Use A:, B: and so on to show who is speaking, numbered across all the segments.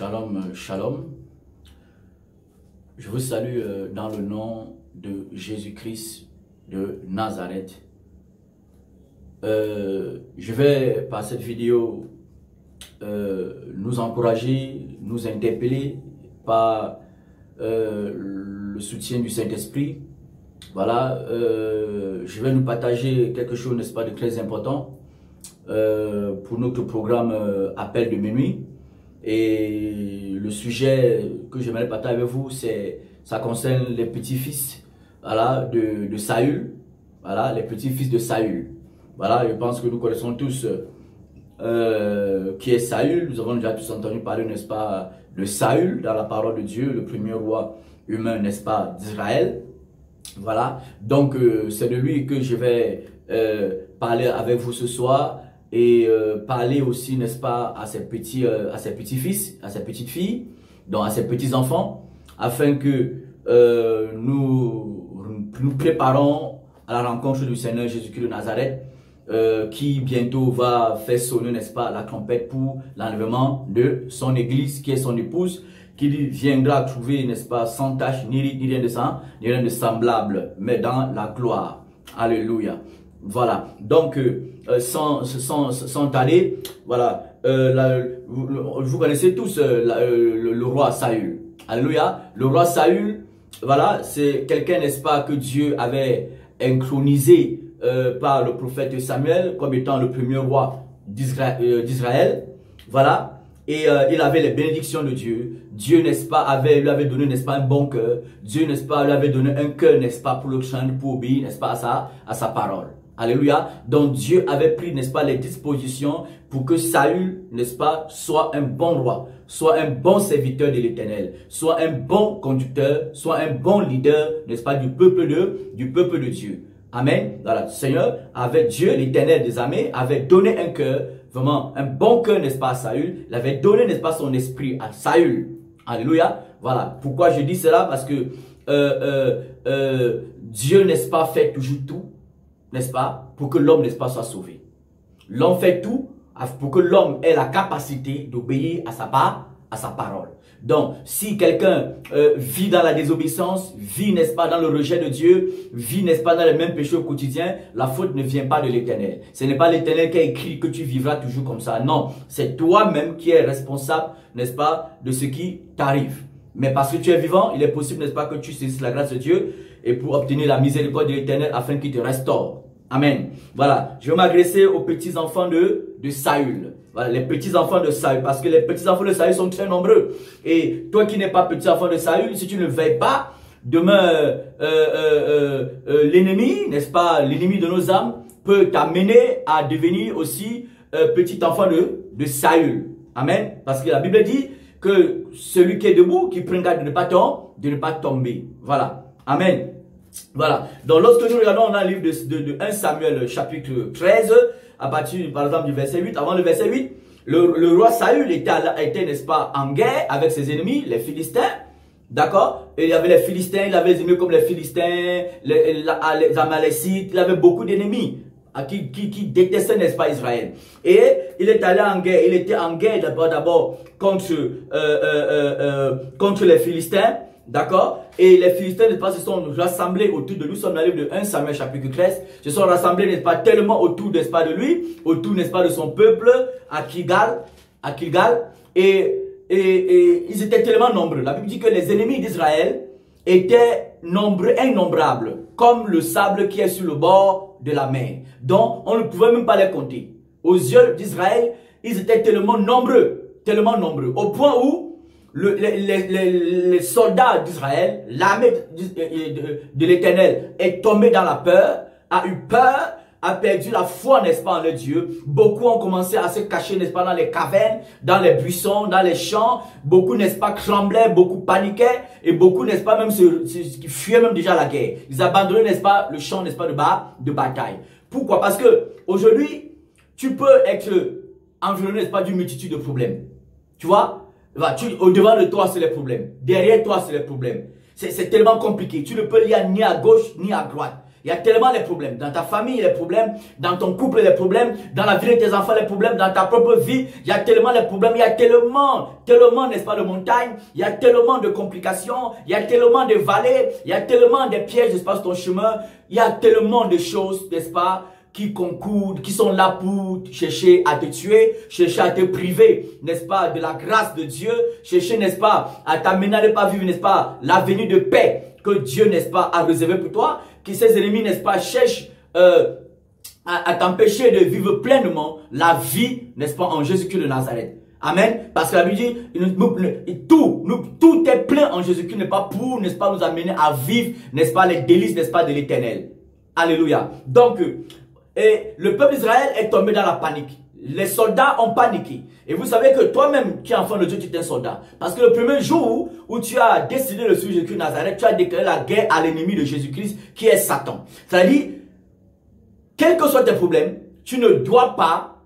A: Shalom, shalom. Je vous salue dans le nom de Jésus-Christ de Nazareth. Je vais, par cette vidéo, nous encourager, nous interpeller par le soutien du Saint-Esprit. Voilà, je vais nous partager quelque chose, n'est-ce pas, de très important pour notre programme Appel de minuit. Et le sujet que j'aimerais partager avec vous, ça concerne les petits-fils, voilà, de Saül. Voilà, les petits-fils de Saül. Voilà, je pense que nous connaissons tous qui est Saül. Nous avons déjà tous entendu parler, n'est-ce pas, de Saül dans la parole de Dieu, le premier roi humain, n'est-ce pas, d'Israël. Voilà, donc c'est de lui que je vais parler avec vous ce soir. Et parler aussi, n'est-ce pas, à ses petits-fils, à ses petites-filles, donc à ses petits-enfants, afin que nous préparons à la rencontre du Seigneur Jésus-Christ de Nazareth, qui bientôt va faire sonner, n'est-ce pas, la trompette pour l'enlèvement de son église, qui est son épouse, qui viendra trouver, n'est-ce pas, sans tache, ni rien de sang, ni rien de semblable, mais dans la gloire. Alléluia. Voilà, donc sans tarder, voilà, vous connaissez tous le roi Saül. Alléluia, le roi Saül, voilà, c'est quelqu'un, n'est-ce pas, que Dieu avait intronisé par le prophète Samuel comme étant le premier roi d'Israël. Voilà, et il avait les bénédictions de Dieu. Dieu, n'est-ce pas, lui avait donné, n'est-ce pas, un bon cœur. Dieu, n'est-ce pas, lui avait donné un cœur, n'est-ce pas, pour le craindre, pour obéir, n'est-ce pas, à sa parole. Alléluia. Donc Dieu avait pris, n'est-ce pas, les dispositions pour que Saül, n'est-ce pas, soit un bon roi, soit un bon serviteur de l'Éternel, soit un bon conducteur, soit un bon leader, n'est-ce pas, du peuple de Dieu. Amen. Voilà, Seigneur, avec Dieu, l'Éternel des armées, avait donné un cœur, vraiment un bon cœur, n'est-ce pas, à Saül. Il avait donné, n'est-ce pas, son esprit à Saül. Alléluia. Voilà. Pourquoi je dis cela? Parce que Dieu, n'est-ce pas, fait toujours tout, n'est-ce pas, pour que l'homme, n'est-ce pas, soit sauvé. L'homme fait tout pour que l'homme ait la capacité d'obéir à sa parole. Donc, si quelqu'un vit dans la désobéissance, vit, n'est-ce pas, dans le rejet de Dieu, vit, n'est-ce pas, dans les mêmes péchés au quotidien, la faute ne vient pas de l'Éternel. Ce n'est pas l'Éternel qui a écrit que tu vivras toujours comme ça. Non, c'est toi-même qui es responsable, n'est-ce pas, de ce qui t'arrive. Mais parce que tu es vivant, il est possible, n'est-ce pas, que tu saisisses la grâce de Dieu et pour obtenir la miséricorde de l'Éternel afin qu'il te restaure. Amen. Voilà, je vais m'adresser aux petits-enfants de Saül. Voilà, les petits-enfants de Saül, parce que les petits-enfants de Saül sont très nombreux. Et toi qui n'es pas petit-enfant de Saül, si tu ne veilles pas, demain, l'ennemi, n'est-ce pas, l'ennemi de nos âmes, peut t'amener à devenir aussi petit-enfant de Saül. Amen. Parce que la Bible dit que celui qui est debout, qui prend garde de ne pas tomber. Voilà. Amen. Voilà, donc lorsque nous regardons dans le livre de 1 Samuel chapitre 13, à partir par exemple du verset 8, avant le verset 8, le roi Saül était, n'est-ce pas, en guerre avec ses ennemis, les Philistins, d'accord? Et il y avait les Philistins, il avait les ennemis comme les Philistins, les Amalécites, il avait beaucoup d'ennemis qui détestaient, n'est-ce pas, Israël. Et il est allé en guerre, il était en guerre d'abord contre les Philistins. D'accord? Et les Philistins, n'est-ce pas, se sont rassemblés autour de lui. Nous sommes dans le livre de 1 Samuel chapitre 13. Se sont rassemblés, n'est-ce pas, tellement autour, n'est-ce pas, de lui, autour, n'est-ce pas, de son peuple, à Kilgal. Et ils étaient tellement nombreux. La Bible dit que les ennemis d'Israël étaient nombreux, innombrables, comme le sable qui est sur le bord de la mer. Donc, on ne pouvait même pas les compter. Aux yeux d'Israël, ils étaient tellement nombreux, au point où les soldats d'Israël, l'armée de l'Éternel est tombée dans la peur, a eu peur, a perdu la foi, n'est-ce pas, en le Dieu. Beaucoup ont commencé à se cacher, n'est-ce pas, dans les cavernes, dans les buissons, dans les champs. Beaucoup, n'est-ce pas, tremblaient, beaucoup paniquaient. Et beaucoup, n'est-ce pas, même qui fuyaient même déjà la guerre. Ils abandonnaient, n'est-ce pas, le champ, n'est-ce pas, de bataille. Pourquoi? Parce que aujourd'hui, tu peux être environné, n'est-ce pas, d'une multitude de problèmes. Tu vois? Au-devant de toi, c'est les problèmes. Derrière toi, c'est les problèmes. C'est tellement compliqué. Tu ne peux lire ni à gauche, ni à droite. Il y a tellement de problèmes. Dans ta famille, il y a des problèmes. Dans ton couple, il y a des problèmes. Dans la vie de tes enfants, il y a des problèmes. Dans ta propre vie, il y a tellement de problèmes. Il y a tellement, n'est-ce pas, de montagnes. Il y a tellement de complications. Il y a tellement de vallées. Il y a tellement de pièges, n'est-ce pas, sur ton chemin. Il y a tellement de choses, n'est-ce pas, qui concourent, qui sont là pour chercher à te tuer, chercher à te priver, n'est-ce pas, de la grâce de Dieu, chercher, n'est-ce pas, à t'amener à ne pas vivre, n'est-ce pas, l'avenir de paix que Dieu, n'est-ce pas, a réservé pour toi, que ses ennemis, n'est-ce pas, cherchent à t'empêcher de vivre pleinement la vie, n'est-ce pas, en Jésus-Christ de Nazareth. Amen. Parce que la Bible dit, tout est plein en Jésus-Christ, n'est pas pour, n'est-ce pas, nous amener à vivre, n'est-ce pas, les délices, n'est-ce pas, de l'Éternel. Alléluia. Donc, et le peuple d'Israël est tombé dans la panique. Les soldats ont paniqué. Et vous savez que toi-même, qui es enfant de Dieu, tu es un soldat. Parce que le premier jour où tu as décidé de suivre Jésus-Christ de Nazareth, tu as déclaré la guerre à l'ennemi de Jésus-Christ, qui est Satan. C'est-à-dire, quels que soient tes problèmes, tu ne dois pas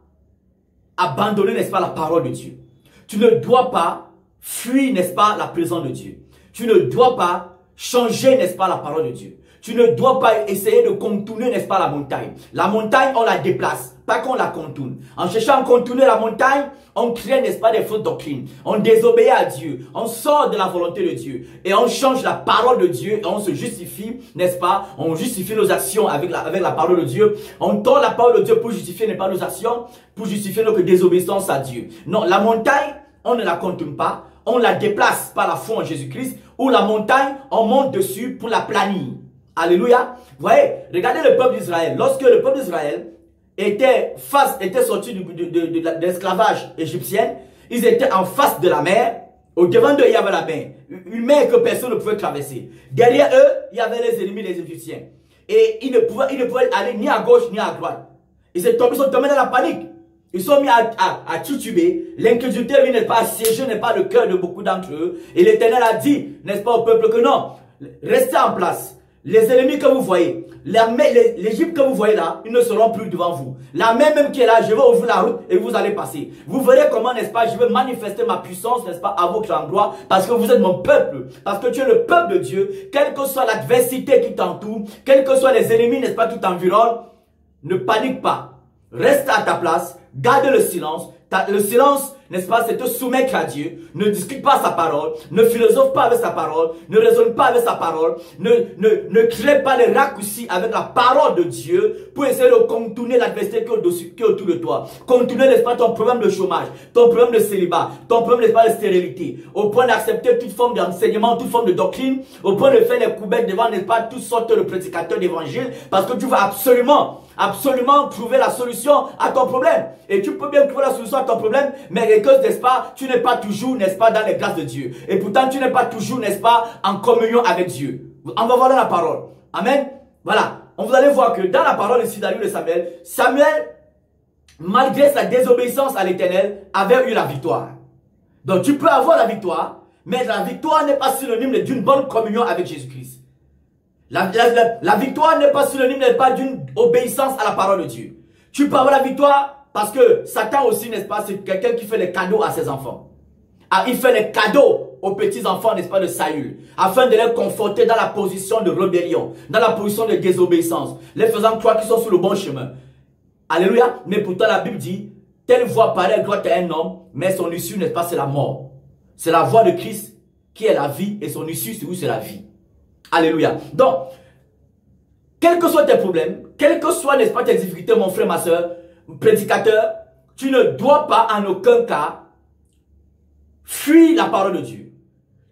A: abandonner, n'est-ce pas, la parole de Dieu. Tu ne dois pas fuir, n'est-ce pas, la présence de Dieu. Tu ne dois pas changer, n'est-ce pas, la parole de Dieu. Tu ne dois pas essayer de contourner, n'est-ce pas, la montagne. La montagne, on la déplace, pas qu'on la contourne. En cherchant à contourner la montagne, on crée, n'est-ce pas, des fausses doctrines. On désobéit à Dieu. On sort de la volonté de Dieu. Et on change la parole de Dieu et on se justifie, n'est-ce pas. On justifie nos actions avec la parole de Dieu. On tord la parole de Dieu pour justifier, n'est pas, nos actions, pour justifier notre désobéissance à Dieu. Non, la montagne, on ne la contourne pas. On la déplace par la foi en Jésus-Christ. Ou la montagne, on monte dessus pour la planir. Alléluia. Vous voyez, regardez le peuple d'Israël. Lorsque le peuple d'Israël était sorti de l'esclavage égyptien, ils étaient en face de la mer. Au devant d'eux, il y avait la mer. Une mer que personne ne pouvait traverser. Derrière eux, il y avait les ennemis des Égyptiens. Et ils ne pouvaient aller ni à gauche ni à droite. Ils sont tombés dans la panique. Ils sont mis à tituber. L'incrédulité, lui, n'est pas assiégée, n'est pas le cœur de beaucoup d'entre eux. Et l'Éternel a dit, n'est-ce pas, au peuple que non, restez en place. Les ennemis que vous voyez, l'Égypte que vous voyez là, ils ne seront plus devant vous. La mer même qui est là, je vais ouvrir la route et vous allez passer. Vous verrez comment, n'est-ce pas, je vais manifester ma puissance, n'est-ce pas, à votre endroit, parce que vous êtes mon peuple, parce que tu es le peuple de Dieu, quelle que soit l'adversité qui t'entoure, quels que soient les ennemis, n'est-ce pas, qui t'environnent, ne panique pas. Reste à ta place, garde le silence. Le silence, n'est-ce pas, c'est te soumettre à Dieu. Ne discute pas sa parole. Ne philosophe pas avec sa parole. Ne raisonne pas avec sa parole. Ne crée pas les raccourcis avec la parole de Dieu pour essayer de contourner l'adversité qui est autour de toi. Contourner, n'est-ce pas, ton problème de chômage, ton problème de célibat, ton problème, n'est-ce pas, de stérilité. Au point d'accepter toute forme d'enseignement, toute forme de doctrine. Au point de faire les coubettes devant, n'est-ce pas, toutes sortes de prédicateurs d'évangile. Parce que tu vas absolument trouver la solution à ton problème. Et tu peux bien trouver la solution à ton problème, mais n'est-ce pas, tu n'es pas toujours, n'est-ce pas, dans les grâces de Dieu. Et pourtant, tu n'es pas toujours, n'est-ce pas, en communion avec Dieu. On va voir dans la parole. Amen. Voilà. Vous allez voir que dans la parole ici, dans le livre de Samuel, Samuel, malgré sa désobéissance à l'Éternel, avait eu la victoire. Donc, tu peux avoir la victoire, mais la victoire n'est pas synonyme d'une bonne communion avec Jésus-Christ. La victoire n'est pas synonyme, n'est pas d'une obéissance à la parole de Dieu. Tu peux avoir la victoire parce que Satan aussi, n'est-ce pas, c'est quelqu'un qui fait les cadeaux à ses enfants. Il fait les cadeaux aux petits-enfants, n'est-ce pas, de Saül, afin de les conforter dans la position de rébellion, dans la position de désobéissance, les faisant croire qu'ils sont sur le bon chemin. Alléluia. Mais pourtant, la Bible dit, telle voix paraît droite à un homme, mais son issue, n'est-ce pas, c'est la mort. C'est la voix de Christ qui est la vie, et son issue, c'est la vie. Alléluia. Donc, quels que soient tes problèmes, quelles que soient, n'est-ce pas, tes difficultés, mon frère, ma soeur, prédicateur, tu ne dois pas en aucun cas fuir la parole de Dieu.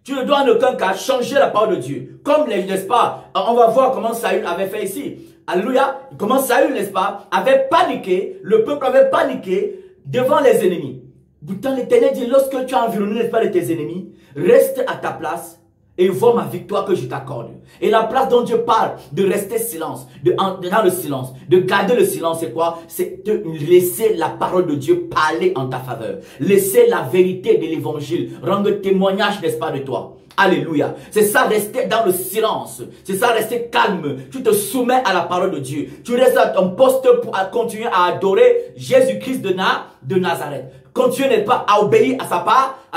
A: Tu ne dois en aucun cas changer la parole de Dieu. Comme, n'est-ce pas, on va voir comment Saül avait fait ici. Alléluia. Comment Saül, n'est-ce pas, avait paniqué, le peuple avait paniqué devant les ennemis. Pourtant, l'Éternel dit, lorsque tu as environné, n'est-ce pas, de tes ennemis, reste à ta place et vois ma victoire que je t'accorde. Et la place dont Dieu parle de rester dans le silence, de garder le silence, c'est quoi? C'est de laisser la parole de Dieu parler en ta faveur. Laisser la vérité de l'évangile rendre témoignage, n'est-ce pas, de toi. Alléluia. C'est ça, rester dans le silence. C'est ça, rester calme. Tu te soumets à la parole de Dieu. Tu restes à ton poste pour continuer à adorer Jésus-Christ de Nazareth. Continue, n'est pas, à obéir à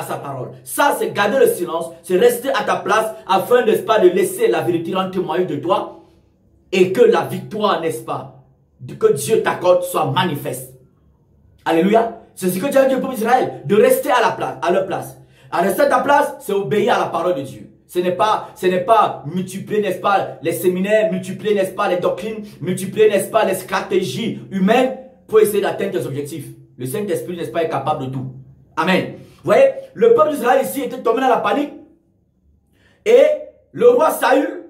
A: sa parole. Ça, c'est garder le silence. C'est rester à ta place afin, n'est-ce pas, de laisser la vérité rendre témoignage de toi. et que la victoire, n'est-ce pas, que Dieu t'accorde soit manifeste. Alléluia. C'est ce que Dieu a dit au peuple d'Israël, de rester à leur place. À rester à ta place, c'est obéir à la parole de Dieu. Ce n'est pas multiplier, n'est-ce pas, les séminaires, multiplier, n'est-ce pas, les doctrines, multiplier, n'est-ce pas, les stratégies humaines pour essayer d'atteindre tes objectifs. Le Saint-Esprit, n'est-ce pas, est capable de tout. Amen. Vous voyez, le peuple d'Israël ici était tombé dans la panique. Et le roi Saül,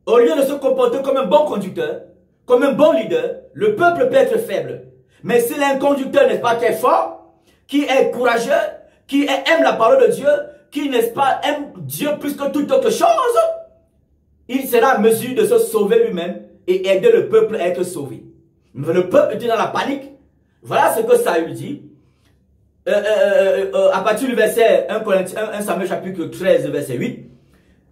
A: au lieu de se comporter comme un bon conducteur, comme un bon leader, le peuple peut être faible. Mais s'il est un conducteur, n'est-ce pas, qui est fort, qui est courageux, qui aime la parole de Dieu, qui, n'est-ce pas, aime Dieu plus que toute autre chose, il sera en mesure de se sauver lui-même et aider le peuple à être sauvé. Mais le peuple était dans la panique. Voilà ce que Saül dit. À partir du verset 1 Samuel chapitre 13, verset 8.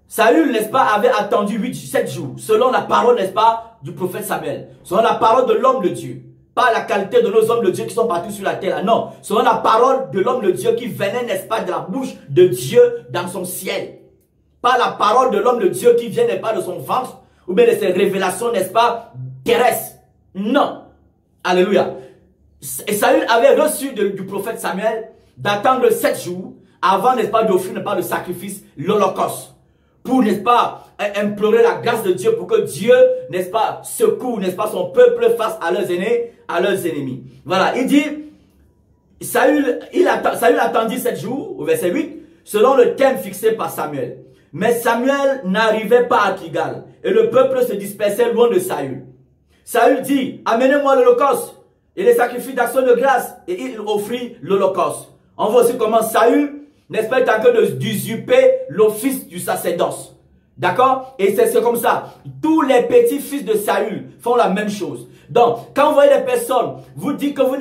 A: Saül, n'est-ce pas, avait attendu 7 jours, selon la parole, n'est-ce pas, du prophète Samuel. Selon la parole de l'homme de Dieu. Pas la qualité de nos hommes de Dieu qui sont partout sur la terre. Non, selon la parole de l'homme de Dieu qui venait, n'est-ce pas, de la bouche de Dieu dans son ciel. Pas la parole de l'homme de Dieu qui vient, n'est-ce pas, de son ventre, ou bien de ses révélations, n'est-ce pas, terrestres. Non. Alléluia. Et Saül avait reçu du prophète Samuel d'attendre 7 jours avant, n'est-ce pas, d'offrir, n'est-ce pas, le sacrifice, l'holocauste. Pour, n'est-ce pas, implorer la grâce de Dieu pour que Dieu, n'est-ce pas, secoue, n'est-ce pas, son peuple face à leurs ennemis. Voilà, il dit, Saül attendit 7 jours, au verset 8, selon le thème fixé par Samuel. Mais Samuel n'arrivait pas à Gilgal, et le peuple se dispersait loin de Saül. Saül dit, amenez-moi l'holocauste et les sacrifices d'action de grâce, et il offrit l'holocauste. On voit aussi comment Saül, n'est-ce pas, est en train d'usurper l'office du sacerdoce. D'accord? Et c'est comme ça. Tous les petits-fils de Saül font la même chose. Donc, quand vous voyez des personnes, vous dites que vous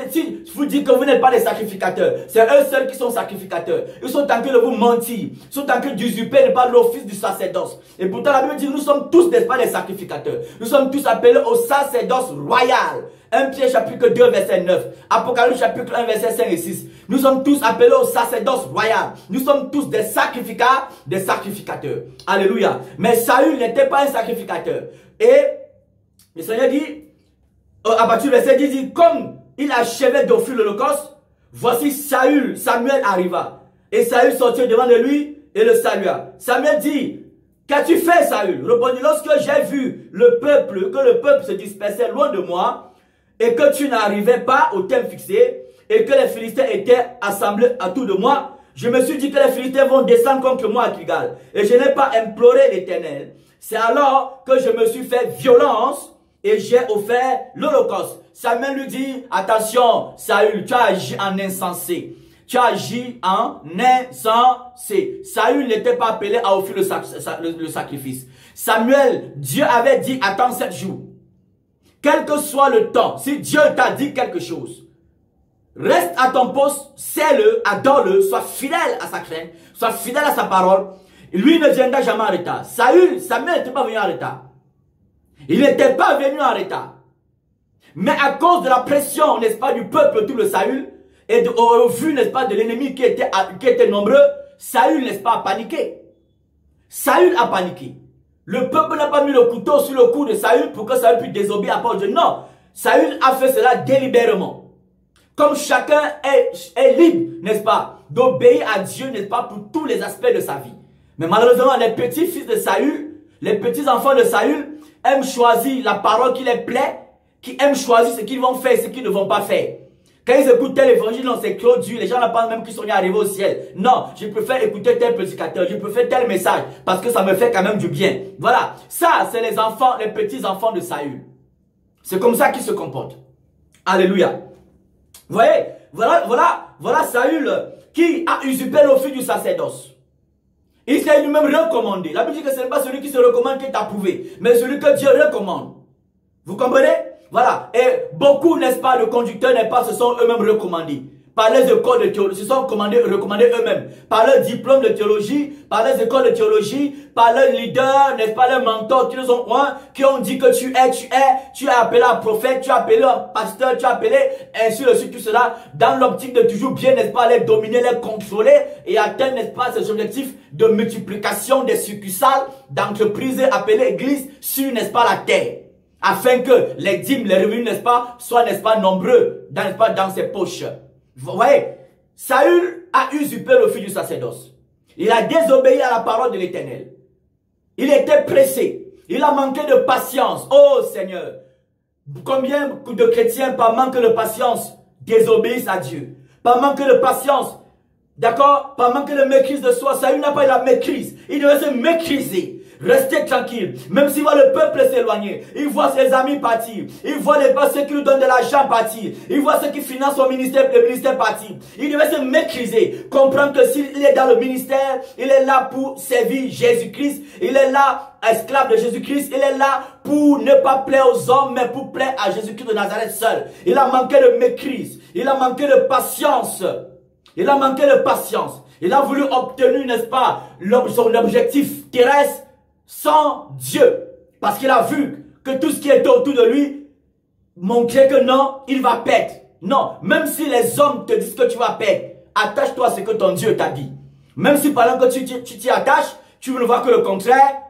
A: n'êtes pas des sacrificateurs. C'est eux seuls qui sont sacrificateurs. Ils sont en train de vous mentir. Ils sont en train d'usurper, n'est-ce pas, l'office du sacerdoce. Et pourtant, la Bible dit que nous sommes tous, n'est-ce pas, des sacrificateurs. Nous sommes tous appelés au sacerdoce royal. 1 Pierre chapitre 2 verset 9. Apocalypse chapitre 1 verset 5 et 6. Nous sommes tous appelés au sacerdoce royal. Nous sommes tous des sacrificateurs. Alléluia. Mais Saül n'était pas un sacrificateur. Et le Seigneur dit, à partir du verset 10, dit, comme il achevait d'offrir l'holocauste, voici Samuel arriva. Et Saül sortit devant de lui et le salua. Samuel dit, qu'as-tu fait, Saül? Répondit, lorsque j'ai vu que le peuple se dispersait loin de moi, et que tu n'arrivais pas au thème fixé, et que les Philistins étaient assemblés autour de moi, je me suis dit que les Philistins vont descendre contre moi à Gilgal. Et je n'ai pas imploré l'Éternel. C'est alors que je me suis fait violence et j'ai offert l'holocauste. Samuel lui dit, attention, Saül, tu as agi en insensé. Tu as agi en insensé. Saül n'était pas appelé à offrir le sacrifice. Samuel, Dieu avait dit, attends 7 jours. Quel que soit le temps, si Dieu t'a dit quelque chose, reste à ton poste, sais-le, adore-le, sois fidèle à sa crainte, sois fidèle à sa parole. Lui ne viendra jamais en retard. Samuel n'était pas venu en retard. Il n'était pas venu en retard. Mais à cause de la pression, n'est-ce pas, du peuple, tout le Saül, et au vu, n'est-ce pas, de l'ennemi qui était nombreux, Saül, n'est-ce pas, a paniqué. Saül a paniqué. Le peuple n'a pas mis le couteau sur le cou de Saül pour que Saül puisse désobéir à la parole de Dieu. Non, Saül a fait cela délibérément. Comme chacun est libre, n'est-ce pas, d'obéir à Dieu, n'est-ce pas, pour tous les aspects de sa vie. Mais malheureusement, les petits-fils de Saül, les petits-enfants de Saül, aiment choisir la parole qui les plaît, qui aiment choisir ce qu'ils vont faire et ce qu'ils ne vont pas faire. Quand ils écoutent tel évangile, non, c'est trop dur. Les gens ne pensent même qu'ils sont arrivés au ciel. Non, je préfère écouter tel prédicateur, je préfère tel message, parce que ça me fait quand même du bien. Voilà, ça, c'est les enfants, les petits-enfants de Saül. C'est comme ça qu'ils se comportent. Alléluia. Vous voyez, voilà Saül qui a usurpé l'office du sacerdoce. Il s'est lui-même recommandé. La Bible dit que ce n'est pas celui qui se recommande qui est approuvé, mais celui que Dieu recommande. Vous comprenez? Voilà. Et beaucoup, n'est-ce pas, de conducteurs, n'est-ce pas, se sont eux-mêmes recommandés. par les écoles de théologie, se sont recommandés eux-mêmes, par leur diplôme de théologie, par les écoles de théologie, par leurs leaders, n'est-ce pas, leurs mentors qui nous ont qui ont dit que tu es appelé un prophète, tu es appelé un pasteur, tu es appelé ainsi de suite, tout cela, dans l'optique de toujours bien, n'est-ce pas, les dominer, les contrôler et atteindre, n'est-ce pas, ces objectifs de multiplication des succursales d'entreprises appelées églises sur, n'est-ce pas, la terre. Afin que les dîmes, les revenus, n'est-ce pas, soient, n'est-ce pas, nombreux, n'est-ce pas, dans ses poches. Vous voyez, Saül a usurpé le fils du sacerdoce. Il a désobéi à la parole de l'Éternel. Il était pressé. Il a manqué de patience. Oh Seigneur, combien de chrétiens, par manque de patience, désobéissent à Dieu. Par manque de patience, d'accord, par manque de maîtrise de soi. Saül n'a pas eu la maîtrise. Il devait se maîtriser. Restez tranquille. Même s'il voit le peuple s'éloigner, il voit ses amis partir, il voit ceux qui lui donnent de l'argent partir, il voit ceux qui financent son ministère, le ministère partir. Il devait se maîtriser, comprendre que s'il est dans le ministère, il est là pour servir Jésus-Christ, il est là esclave de Jésus-Christ, il est là pour ne pas plaire aux hommes, mais pour plaire à Jésus-Christ de Nazareth seul. Il a manqué de maîtrise, il a manqué de patience, il a manqué de patience. Il a voulu obtenir, n'est-ce pas, son objectif terrestre, sans Dieu. Parce qu'il a vu que tout ce qui était autour de lui montrait que non, il va perdre. Non, même si les hommes te disent que tu vas perdre, attache-toi à ce que ton Dieu t'a dit. Même si pendant que tu t'y attaches, tu ne vois que le contraire,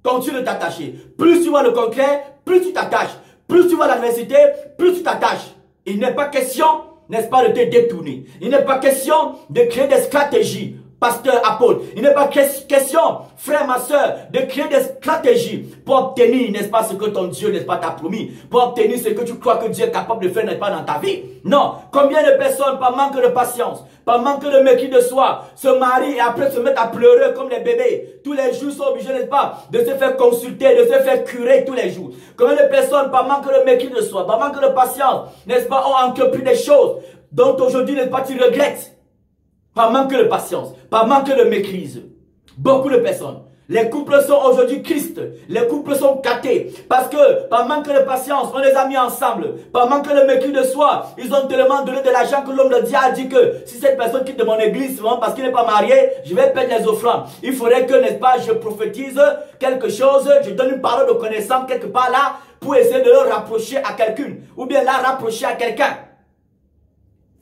A: continue de t'attacher. Plus tu vois le contraire, plus tu t'attaches. Plus tu vois l'adversité, plus tu t'attaches. Il n'est pas question, n'est-ce pas, de te détourner. Il n'est pas question de créer des stratégies. Pasteur, apôtre, il n'est pas question, frère, ma soeur, de créer des stratégies pour obtenir, n'est-ce pas, ce que ton Dieu, n'est-ce pas, t'a promis, pour obtenir ce que tu crois que Dieu est capable de faire, n'est-ce pas, dans ta vie. Non, combien de personnes, par manque de patience, par manque de maîtrise de soi, se marient et après se mettent à pleurer comme des bébés. Tous les jours sont obligés, n'est-ce pas, de se faire consulter, de se faire curer tous les jours. Combien de personnes, par manque de maîtrise de soi, par manque de patience, n'est-ce pas, ont entrepris des choses dont aujourd'hui, n'est-ce pas, tu regrettes. Par manque de patience, par manque de maîtrise. Beaucoup de personnes. Les couples sont aujourd'hui tristes. Les couples sont gâtés. Parce que par manque de patience, on les a mis ensemble. Par manque de maîtrise de soi, ils ont tellement donné de l'argent que l'homme de Dieu a dit que si cette personne quitte de mon église, seulement parce qu'il n'est pas marié, je vais perdre les offrandes. Il faudrait que, n'est-ce pas, je prophétise quelque chose, je donne une parole de connaissance quelque part là pour essayer de le rapprocher à quelqu'un. Ou bien la rapprocher à quelqu'un.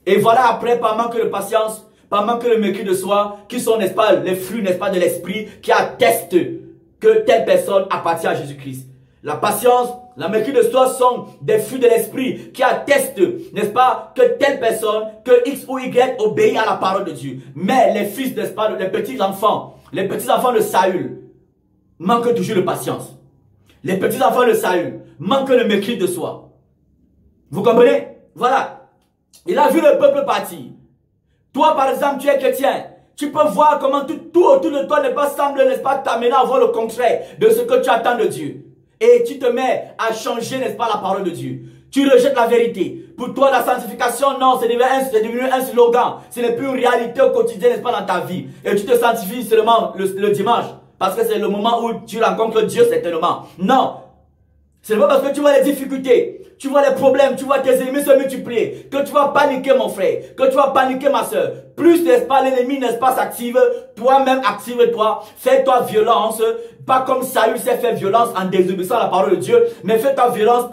A: Et voilà après, par manque de patience, par manque de maîtrise de soi, qui sont, n'est-ce pas, les fruits, n'est-ce pas, de l'esprit, qui attestent que telle personne appartient à Jésus-Christ. La patience, la maîtrise de soi sont des fruits de l'esprit, qui attestent, n'est-ce pas, que telle personne, que X ou Y obéit à la parole de Dieu. Mais les fils, n'est-ce pas, les petits-enfants de Saül, manquent toujours de patience. Les petits-enfants de Saül manquent de maîtrise de soi. Vous comprenez? Voilà. Il a vu le peuple partir. Toi, par exemple, tu es chrétien. Tu peux voir comment tout autour de toi n'est pas semble, n'est-ce pas, t'amener à voir le contraire de ce que tu attends de Dieu. Et tu te mets à changer, n'est-ce pas, la parole de Dieu. Tu rejettes la vérité. Pour toi, la sanctification, non, c'est devenu un slogan. Ce n'est plus une réalité au quotidien, n'est-ce pas, dans ta vie. Et tu te sanctifies seulement le dimanche. Parce que c'est le moment où tu rencontres Dieu, certainement. Non. C'est pas parce que tu vois les difficultés, tu vois les problèmes, tu vois tes ennemis se multiplier, que tu vas paniquer mon frère, que tu vas paniquer ma soeur. Plus, n'est-ce pas, l'ennemi, n'est-ce pas, s'active, toi-même active-toi, fais-toi violence, pas comme Saül s'est fait violence en désobéissant à la parole de Dieu, mais fais-toi violence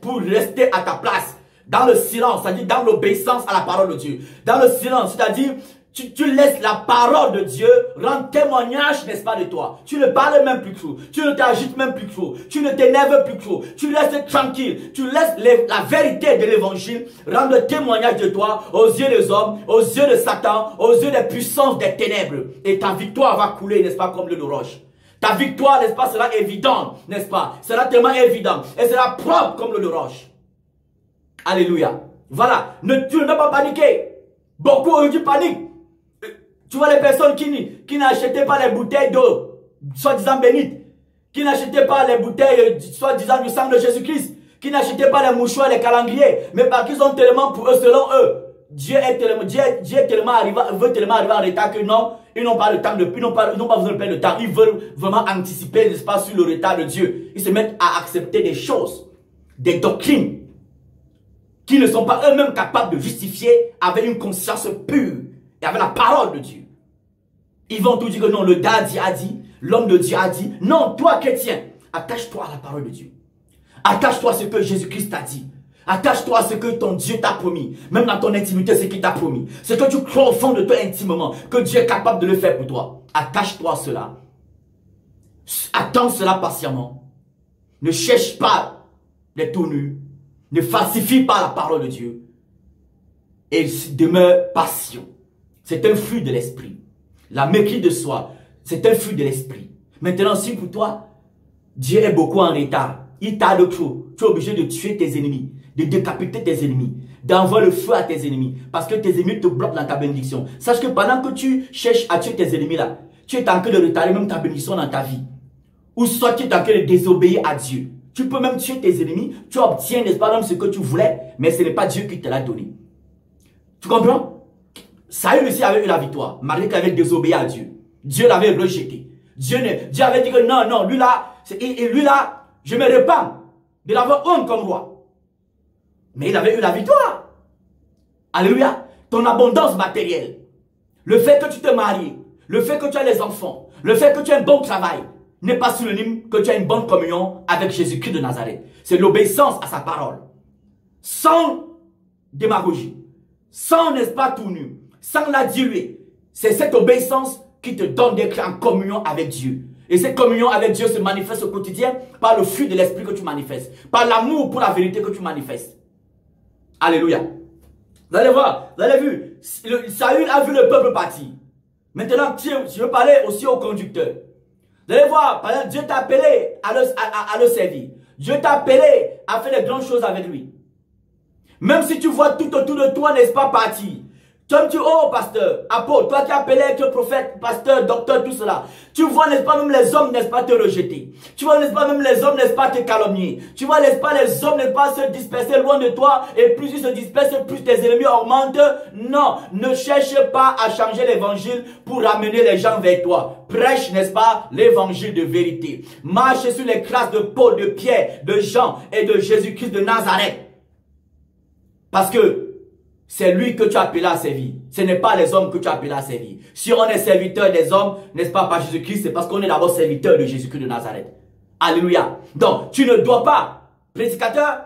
A: pour rester à ta place. Dans le silence, c'est-à-dire dans l'obéissance à la parole de Dieu. Dans le silence, c'est-à-dire tu laisses la parole de Dieu rendre témoignage, n'est-ce pas, de toi. Tu ne parles même plus trop. Tu ne t'agites même plus trop. Tu ne t'énerves plus trop. Tu restes tranquille. Tu laisses la vérité de l'évangile rendre témoignage de toi aux yeux des hommes, aux yeux de Satan, aux yeux des puissances des ténèbres. Et ta victoire va couler, n'est-ce pas, comme l'eau de roche. Ta victoire, n'est-ce pas, sera évidente, n'est-ce pas. Sera tellement évidente. Et sera propre comme l'eau de roche. Alléluia. Voilà. Tu ne dois pas paniquer. Beaucoup aujourd'hui paniquent. Tu vois les personnes qui n'achetaient pas les bouteilles d'eau, soi-disant bénites, qui n'achetaient pas les bouteilles, soi-disant du sang de Jésus-Christ, qui n'achetaient pas les mouchoirs, les calendriers, mais parce qu'ils ont tellement pour eux, selon eux, Dieu veut tellement arriver en retard que non, ils n'ont pas le temps ils n'ont pas besoin de perdre le temps. Ils veulent vraiment anticiper, n'est-ce pas, sur le retard de Dieu. Ils se mettent à accepter des choses, des doctrines qui ne sont pas eux-mêmes capables de justifier avec une conscience pure et avec la parole de Dieu. Ils vont tout dire que non, le daddy a dit, l'homme de Dieu a dit. Non, toi chrétien, attache-toi à la parole de Dieu. Attache-toi à ce que Jésus-Christ t'a dit. Attache-toi à ce que ton Dieu t'a promis. Même dans ton intimité, ce qu'il t'a promis. Ce que tu crois au fond de toi intimement, que Dieu est capable de le faire pour toi. Attache-toi à cela. Attends cela patiemment. Ne cherche pas les tout nus. Ne falsifie pas la parole de Dieu. Et demeure patient. C'est un fruit de l'esprit. La maîtrise de soi, c'est un fruit de l'esprit. Maintenant, si pour toi, Dieu est beaucoup en retard, il tarde trop, tu es obligé de tuer tes ennemis, de décapiter tes ennemis, d'envoyer le feu à tes ennemis, parce que tes ennemis te bloquent dans ta bénédiction. Sache que pendant que tu cherches à tuer tes ennemis là, tu es en train de retarder même ta bénédiction dans ta vie. Ou soit tu es en train de désobéir à Dieu. Tu peux même tuer tes ennemis, tu obtiens, n'est-ce pas, même ce que tu voulais, mais ce n'est pas Dieu qui te l'a donné. Tu comprends? Saül aussi avait eu la victoire, malgré qu'il avait désobéi à Dieu. Dieu l'avait rejeté. Dieu avait dit que non, non, lui là, je me répands de l'avoir honte comme roi. Mais il avait eu la victoire. Alléluia. Ton abondance matérielle, le fait que tu te maries, le fait que tu as les enfants, le fait que tu as un bon travail, n'est pas synonyme que tu as une bonne communion avec Jésus-Christ de Nazareth. C'est l'obéissance à sa parole. Sans démagogie, sans, n'est-ce pas, tout nu, sans la diluer. C'est cette obéissance qui te donne d'être en communion avec Dieu. Et cette communion avec Dieu se manifeste au quotidien par le fruit de l'esprit que tu manifestes, par l'amour pour la vérité que tu manifestes. Alléluia. Vous allez voir, vous avez vu, Saül a vu le peuple partir. Maintenant, je veux parler aussi au conducteur. Vous allez voir, par exemple, Dieu t'a appelé à le servir. Dieu t'a appelé à faire de grandes choses avec lui. Même si tu vois tout autour de toi, n'est-ce pas, partir. Toi, tu oh, pasteur, apôtre, toi qui es appelé à être prophète, pasteur, docteur, tout cela. Tu vois, n'est-ce pas, même les hommes, n'est-ce pas, te rejeter. Tu vois, n'est-ce pas, même les hommes, n'est-ce pas, te calomnier. Tu vois, n'est-ce pas, les hommes, n'est-ce pas, se disperser loin de toi. Et plus ils se dispersent, plus tes ennemis augmentent. Non, ne cherche pas à changer l'évangile pour ramener les gens vers toi. Prêche, n'est-ce pas, l'évangile de vérité. Marche sur les traces de Paul, de Pierre, de Jean et de Jésus-Christ de Nazareth. Parce que c'est lui que tu as appelé à servir. Ce n'est pas les hommes que tu as appelé à servir. Si on est serviteur des hommes, n'est-ce pas, par Jésus-Christ, c'est parce qu'on est d'abord serviteur de Jésus-Christ de Nazareth. Alléluia. Donc, tu ne dois pas, prédicateur,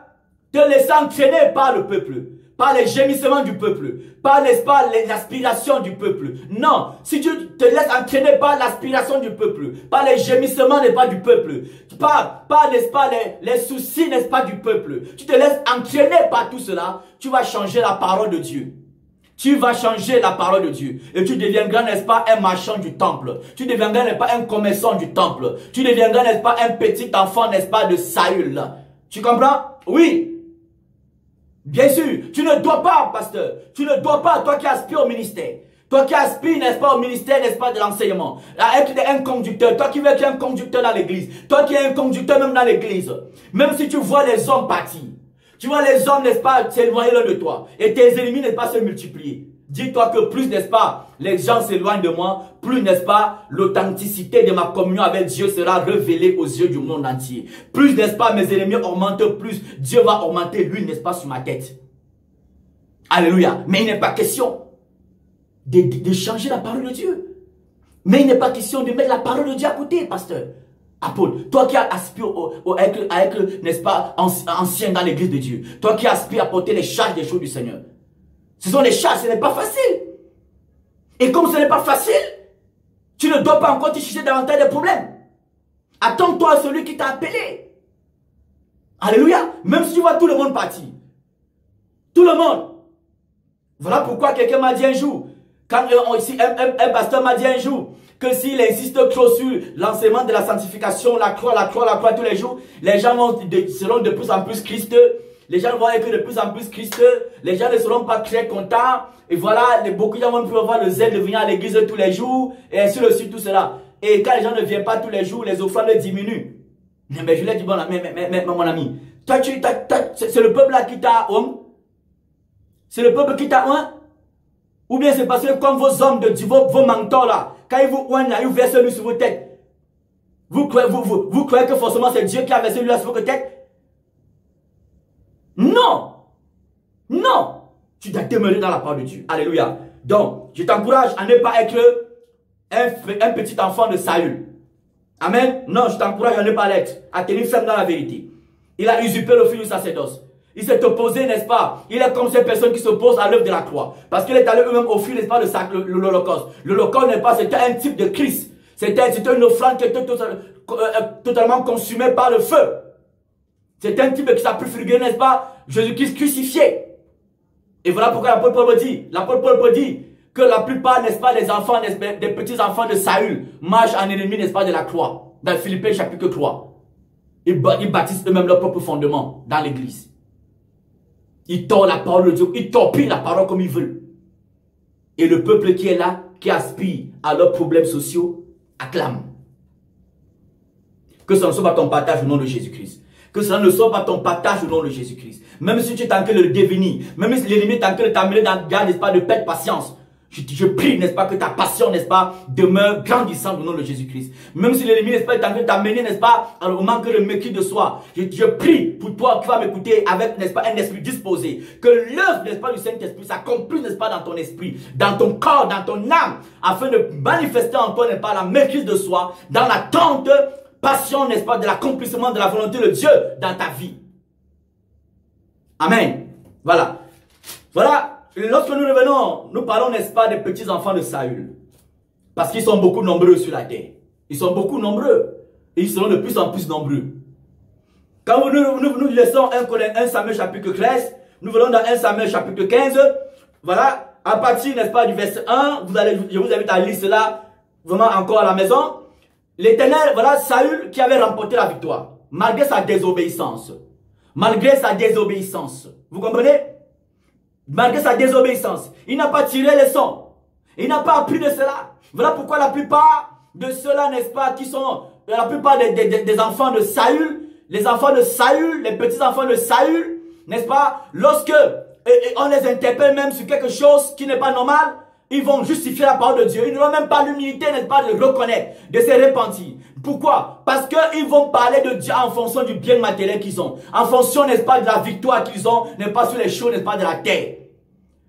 A: te laisser entraîner par le peuple, par les gémissements du peuple, par, n'est-ce pas, les aspirations du peuple. Non, si tu te laisses entraîner par l'aspiration du peuple, par les gémissements, n'est-ce pas, du peuple, par n'est-ce pas, les soucis, n'est-ce pas, du peuple, tu te laisses entraîner par tout cela, tu vas changer la parole de Dieu. Tu vas changer la parole de Dieu. Et tu deviendras, n'est-ce pas, un marchand du temple. Tu deviendras, n'est-ce pas, un commerçant du temple. Tu deviendras, n'est-ce pas, un petit enfant, n'est-ce pas, de Saül. Tu comprends? Oui. Bien sûr, tu ne dois pas, pasteur, tu ne dois pas, toi qui aspires au ministère, toi qui aspires, n'est-ce pas, au ministère, n'est-ce pas, de l'enseignement, à être un conducteur, toi qui veux être un conducteur dans l'église, toi qui es un conducteur même dans l'église, même si tu vois les hommes partir, tu vois les hommes, n'est-ce pas, s'éloigner l'un de toi, et tes ennemis, n'est-ce pas, se multiplier. Dis-toi que plus, n'est-ce pas, les gens s'éloignent de moi, plus, n'est-ce pas, l'authenticité de ma communion avec Dieu sera révélée aux yeux du monde entier. Plus, n'est-ce pas, mes ennemis augmentent, plus Dieu va augmenter l'huile, n'est-ce pas, sur ma tête. Alléluia. Mais il n'est pas question de changer la parole de Dieu. Mais il n'est pas question de mettre la parole de Dieu à côté, pasteur. Apôtre, toi qui aspires à être, n'est-ce pas, ancien dans l'église de Dieu. Toi qui aspires à porter les charges des choses du Seigneur. Ce sont les charges, ce n'est pas facile. Et comme ce n'est pas facile, tu ne dois pas encore te chercher davantage de problèmes. Attends-toi à celui qui t'a appelé. Alléluia. Même si tu vois tout le monde partir. Tout le monde. Voilà pourquoi quelqu'un m'a dit un jour, quand un pasteur m'a dit un jour, que s'il insiste trop sur l'enseignement de la sanctification, la croix tous les jours, les gens seront de plus en plus Christ. Les gens vont être de plus en plus Christ. Les gens ne seront pas très contents. Et voilà, beaucoup de gens vont pouvoir avoir le zèle de venir à l'église tous les jours. Et ainsi de suite, tout cela. Et quand les gens ne viennent pas tous les jours, les offrandes diminuent. Mais je lui ai dit, bon, mais mon ami, c'est le peuple là qui t'a homme. C'est le peuple qui t'a oint. Ou bien c'est parce que comme vos hommes de Dieu, vos mentors là, quand ils vous oignent là, ils versent lui sur vos têtes. Vous croyez que forcément c'est Dieu qui a versé lui sur vos têtes? Non! Non. Tu dois demeurer dans la parole de Dieu. Alléluia. Donc, je t'encourage à ne pas être un petit enfant de Saül. Amen. Non, je t'encourage à ne pas l'être. À tenir ferme dans la vérité. Il a usurpé le fil du sacerdoce. Il s'est opposé, n'est-ce pas? Il est comme ces personnes qui s'opposent à l'œuvre de la croix. Parce qu'il est allé eux-mêmes offrir, n'est-ce pas, l'Holocauste. L'Holocauste n'est pas, c'était un type de Christ. C'était une offrande qui était totalement consumée par le feu. C'est un type qui s'appelle figurer, n'est-ce pas, Jésus-Christ crucifié. Et voilà pourquoi l'apôtre Paul me dit que la plupart, n'est-ce pas, des enfants, des petits-enfants de Saül marchent en ennemi, n'est-ce pas, de la croix. Dans Philippiens chapitre 3. Ils bâtissent eux-mêmes leur propre fondement dans l'église. Ils tordent la parole de Dieu, ils torpillent la parole comme ils veulent. Et le peuple qui est là, qui aspire à leurs problèmes sociaux, acclame. Que ce ne soit pas ton partage au nom de Jésus-Christ. Que cela ne soit pas ton partage au nom de Jésus-Christ. Même si tu es en train de le devenir, même si l'ennemi est en train de t'amener dans le garde, n'est-ce pas, de perdre patience. Je prie, n'est-ce pas, que ta passion, n'est-ce pas, demeure grandissante au nom de Jésus-Christ. Même si l'ennemi, n'est-ce pas, est en train de t'amener, n'est-ce pas, au manque de mépris de soi. Je prie pour toi qui vas m'écouter avec, n'est-ce pas, un esprit disposé. Que l'œuvre, n'est-ce pas, du Saint-Esprit s'accomplisse, n'est-ce pas, dans ton esprit, dans ton corps, dans ton âme, afin de manifester en toi, n'est-ce pas, la maîtrise de soi, dans l'attente, passion, n'est-ce pas, de l'accomplissement de la volonté de Dieu dans ta vie. Amen. Voilà. Voilà. Lorsque nous revenons, nous parlons, n'est-ce pas, des petits enfants de Saül. Parce qu'ils sont beaucoup nombreux sur la terre. Ils sont beaucoup nombreux. Et ils seront de plus en plus nombreux. Quand nous laissons 1 Samuel chapitre 13, nous venons dans 1 Samuel chapitre 15. Voilà. À partir, n'est-ce pas, du verset 1, je vous invite à lire cela vraiment encore à la maison. L'Éternel, voilà, Saül qui avait remporté la victoire. Malgré sa désobéissance. Malgré sa désobéissance. Vous comprenez? Malgré sa désobéissance, il n'a pas tiré les leçons. Il n'a pas appris de cela. Voilà pourquoi la plupart de ceux-là, n'est-ce pas, qui sont la plupart des enfants de Saül, les enfants de Saül, les petits-enfants de Saül, n'est-ce pas, lorsque on les interpelle même sur quelque chose qui n'est pas normal, ils vont justifier la parole de Dieu. Ils n'auront même pas l'humilité, n'est-ce pas, de le reconnaître, de se repentir. Pourquoi? Parce qu'ils vont parler de Dieu en fonction du bien matériel qu'ils ont. En fonction, n'est-ce pas, de la victoire qu'ils ont, n'est-ce pas, sur les choses, n'est-ce pas, de la terre.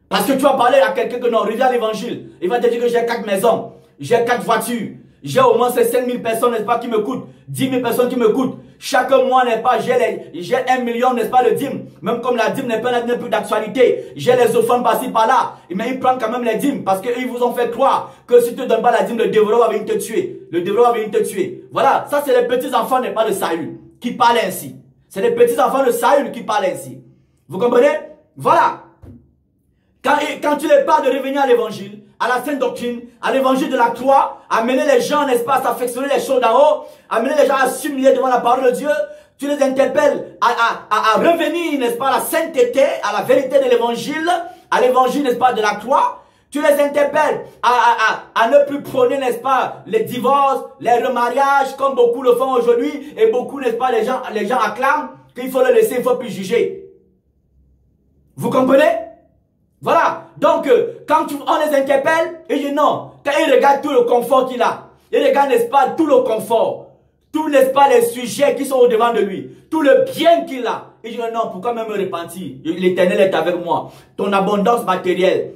A: Parce que tu vas parler à quelqu'un que non, reviens à l'évangile. Il va te dire que j'ai 4 maisons, j'ai 4 voitures, j'ai au moins 5000 personnes, n'est-ce pas, qui me coûtent, 10 000 personnes qui me coûtent. Chaque mois, n'est-ce pas, j'ai 1 million, n'est-ce pas, de dîmes. Même comme la dîme n'est plus d'actualité. J'ai les offrandes par-ci, par-là. Mais ils prennent quand même les dîmes. Parce qu'ils vous ont fait croire que si tu ne donnes pas la dîme, le dévoreur va venir te tuer. Le dévoreur va venir te tuer. Voilà, ça c'est les petits-enfants, n'est pas de Saül, qui parlent ainsi. C'est les petits-enfants de Saül qui parlent ainsi. Vous comprenez? Voilà. Quand tu les parles de revenir à l'évangile, à la sainte doctrine, à l'évangile de la croix, amener les gens, n'est-ce pas, à s'affectionner les choses d'en haut, amener les gens à s'humilier devant la parole de Dieu, tu les interpelles à revenir, n'est-ce pas, à la sainteté, à la vérité de l'évangile, à l'évangile, n'est-ce pas, de la croix. Tu les interpelles à ne plus prôner, n'est-ce pas, les divorces, les remariages, comme beaucoup le font aujourd'hui, et beaucoup, n'est-ce pas, les gens acclament qu'il faut le laisser, il ne faut plus juger. Vous comprenez? Voilà, donc quand on les interpelle, ils disent non, quand ils regardent tout le confort qu'il a, ils regardent, n'est-ce pas, tout le confort, tout, n'est-ce pas, les sujets qui sont au devant de lui, tout le bien qu'il a, ils disent non, pourquoi même me repentir? L'Éternel est avec moi. Ton abondance matérielle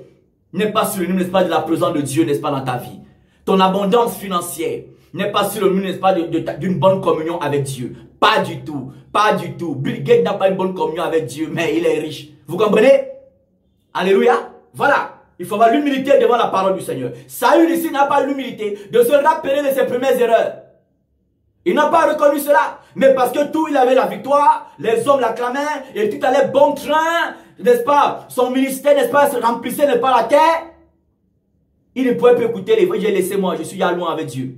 A: n'est pas sur le n'est-ce pas, de la présence de Dieu, n'est-ce pas, dans ta vie. Ton abondance financière n'est pas sur le n'est-ce pas, d'une bonne communion avec Dieu. Pas du tout, pas du tout. Bill Gates n'a pas une bonne communion avec Dieu, mais il est riche. Vous comprenez? Alléluia. Voilà. Il faut avoir l'humilité devant la parole du Seigneur. Saül ici n'a pas l'humilité de se rappeler de ses premières erreurs. Il n'a pas reconnu cela. Mais parce que tout, il avait la victoire, les hommes l'acclamaient, et tout allait bon train, n'est-ce pas? Son ministère, n'est-ce pas, se remplissait, n'est-ce pas, la terre. Il ne pouvait plus écouter les voix. Laissez-moi, je suis là loin avec Dieu.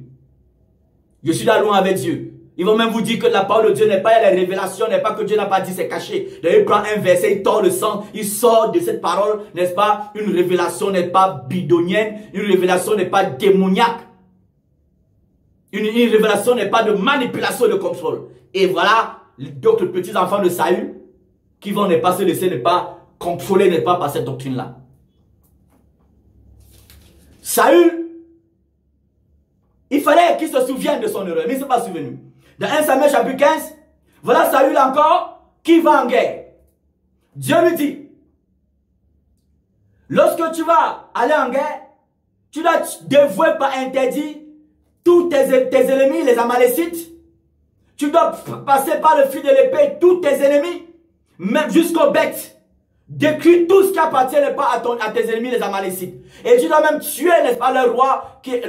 A: Je suis là loin avec Dieu. Ils vont même vous dire que la parole de Dieu n'est pas la révélation, n'est pas que Dieu n'a pas dit, c'est caché. Il prend un verset, il tord le sang, il sort de cette parole, n'est-ce pas? Une révélation n'est pas bidonienne, une révélation n'est pas démoniaque. Une révélation n'est pas de manipulation et de contrôle. Et voilà, d'autres petits enfants de Saül qui vont ne pas se laisser, ne pas contrôler, n'est pas par cette doctrine-là. Saül, il fallait qu'il se souvienne de son erreur, mais il ne s'est pas souvenu. Dans 1 Samuel chapitre 15, voilà Saül encore qui va en guerre. Dieu lui dit, Lorsque tu vas aller en guerre, tu dois dévouer par interdit tous tes ennemis, les Amalécites. Tu dois passer par le fil de l'épée tous tes ennemis, même jusqu'aux bêtes. Détruire tout ce qui appartient pas à tes ennemis, les Amalécites. Et tu dois même tuer, n'est-ce pas, le roi qui est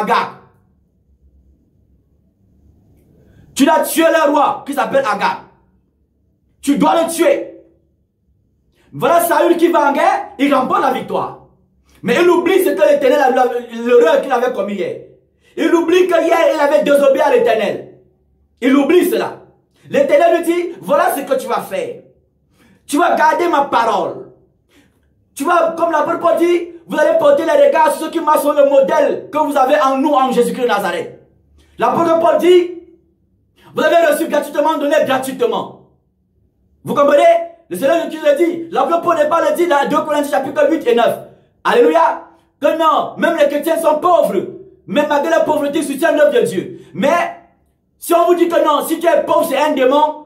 A: Agar. Tu dois tuer le roi qui s'appelle Agar. Tu dois le tuer. Voilà Saül qui va en guerre, il remporte la victoire. Mais il oublie ce que l'Éternel, l'erreur qu'il avait commis hier. Il oublie que hier, il avait désobéi à l'Éternel. Il oublie cela. L'Éternel lui dit, voilà ce que tu vas faire. Tu vas garder ma parole. Tu vas, comme l'apôtre Paul dit, vous allez porter les regards sur ceux qui marchent sur le modèle que vous avez en nous, en Jésus-Christ de Nazareth. L'apôtre Paul dit, vous avez reçu gratuitement, donné gratuitement. Vous comprenez? Le Seigneur Jésus le dit. L'apôtre Paul n'est pas le dit dans 2 Corinthiens chapitre 8 et 9. Alléluia. Que non, même les chrétiens sont pauvres. Même malgré la pauvreté, ils soutiennent l'œuvre de Dieu. Mais, si on vous dit que non, si tu es pauvre, c'est un démon,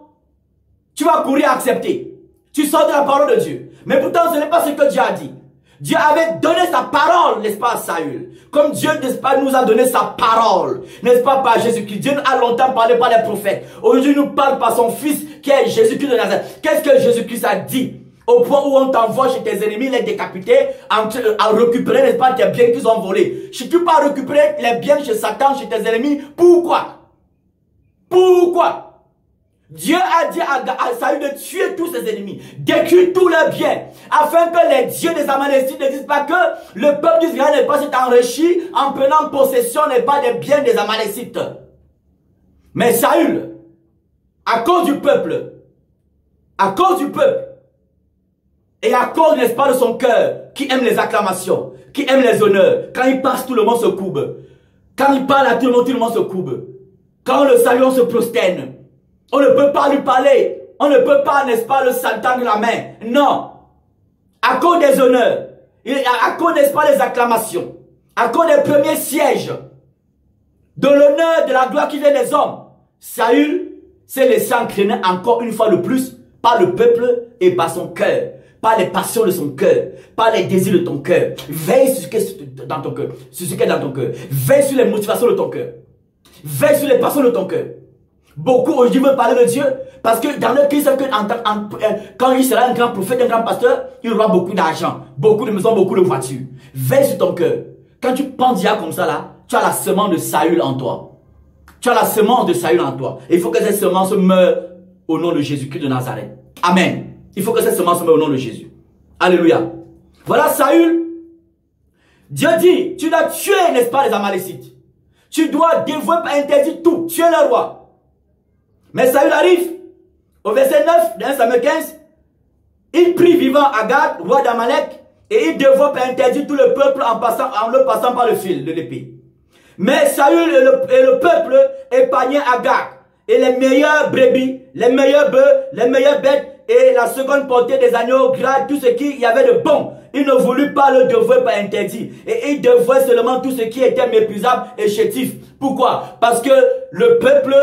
A: tu vas courir à accepter. Tu sors de la parole de Dieu. Mais pourtant, ce n'est pas ce que Dieu a dit. Dieu avait donné sa parole, n'est-ce pas, à Saül. Comme Dieu, n'est-ce pas, nous a donné sa parole. N'est-ce pas, par Jésus-Christ. Dieu a longtemps parlé par les prophètes. Aujourd'hui, il nous parle par son Fils, qui est Jésus-Christ de Nazareth. Qu'est-ce que Jésus-Christ a dit? Au point où on t'envoie chez tes ennemis, les décapités, à récupérer, n'est-ce pas, tes biens qu'ils ont volés. Si tu peux récupérer les biens chez Satan, chez tes ennemis, pourquoi? Pourquoi? Dieu a dit à Saül de tuer tous ses ennemis, détruire tous leurs biens, afin que les dieux des Amalécites ne disent pas que le peuple d'Israël n'est pas s'est enrichi en prenant possession n'est pas des biens des Amalécites. Mais Saül, à cause du peuple, et à cause, n'est-ce pas, de son cœur, qui aime les acclamations, qui aime les honneurs, quand il passe, tout le monde se courbe. Quand il parle à tout le monde se courbe. Quand on le salue, on se prosterne. On ne peut pas lui parler. On ne peut pas, n'est-ce pas, le saltan de la main. Non. À cause des honneurs. À cause, n'est-ce pas, des acclamations. À cause des premiers sièges. De l'honneur, de la gloire qui vient des hommes. Saül s'est laissé entraîner encore une fois de plus par le peuple et par son cœur. Par les passions de son cœur. Par les désirs de ton cœur. Veille sur ce qui est dans ton cœur. Sur ce qui est dans ton cœur. Veille sur les motivations de ton cœur. Veille sur les passions de ton cœur. Beaucoup aujourd'hui veulent parler de Dieu parce que dans leur cœur, ils savent que quand il sera un grand prophète, un grand pasteur, il aura beaucoup d'argent, beaucoup de maisons, beaucoup de voitures. Veille sur ton cœur. Quand tu penses déjà comme ça là, tu as la semence de Saül en toi. Tu as la semence de Saül en toi. Et il faut que cette semence meure au nom de Jésus-Christ de Nazareth. Amen. Il faut que cette semence meure au nom de Jésus. Alléluia. Voilà Saül. Dieu dit, tu dois tuer, n'est-ce pas, les Amalécites. Tu dois dévouer par interdit tout, tuer le roi. Mais Saül arrive, au verset 9 de 1 Samuel 15, il prit vivant Agag, roi d'Amalek, et il dévoie par interdit tout le peuple en le passant par le fil de l'épée. Mais Saül et le peuple épargnaient Agag, et les meilleures brebis, les meilleurs bœufs, les meilleures bêtes, et la seconde portée des agneaux gras, tout ce qu'il y avait de bon. Il ne voulut pas le dévouer par interdit. Et il dévouait seulement tout ce qui était méprisable et chétif. Pourquoi? Parce que le peuple,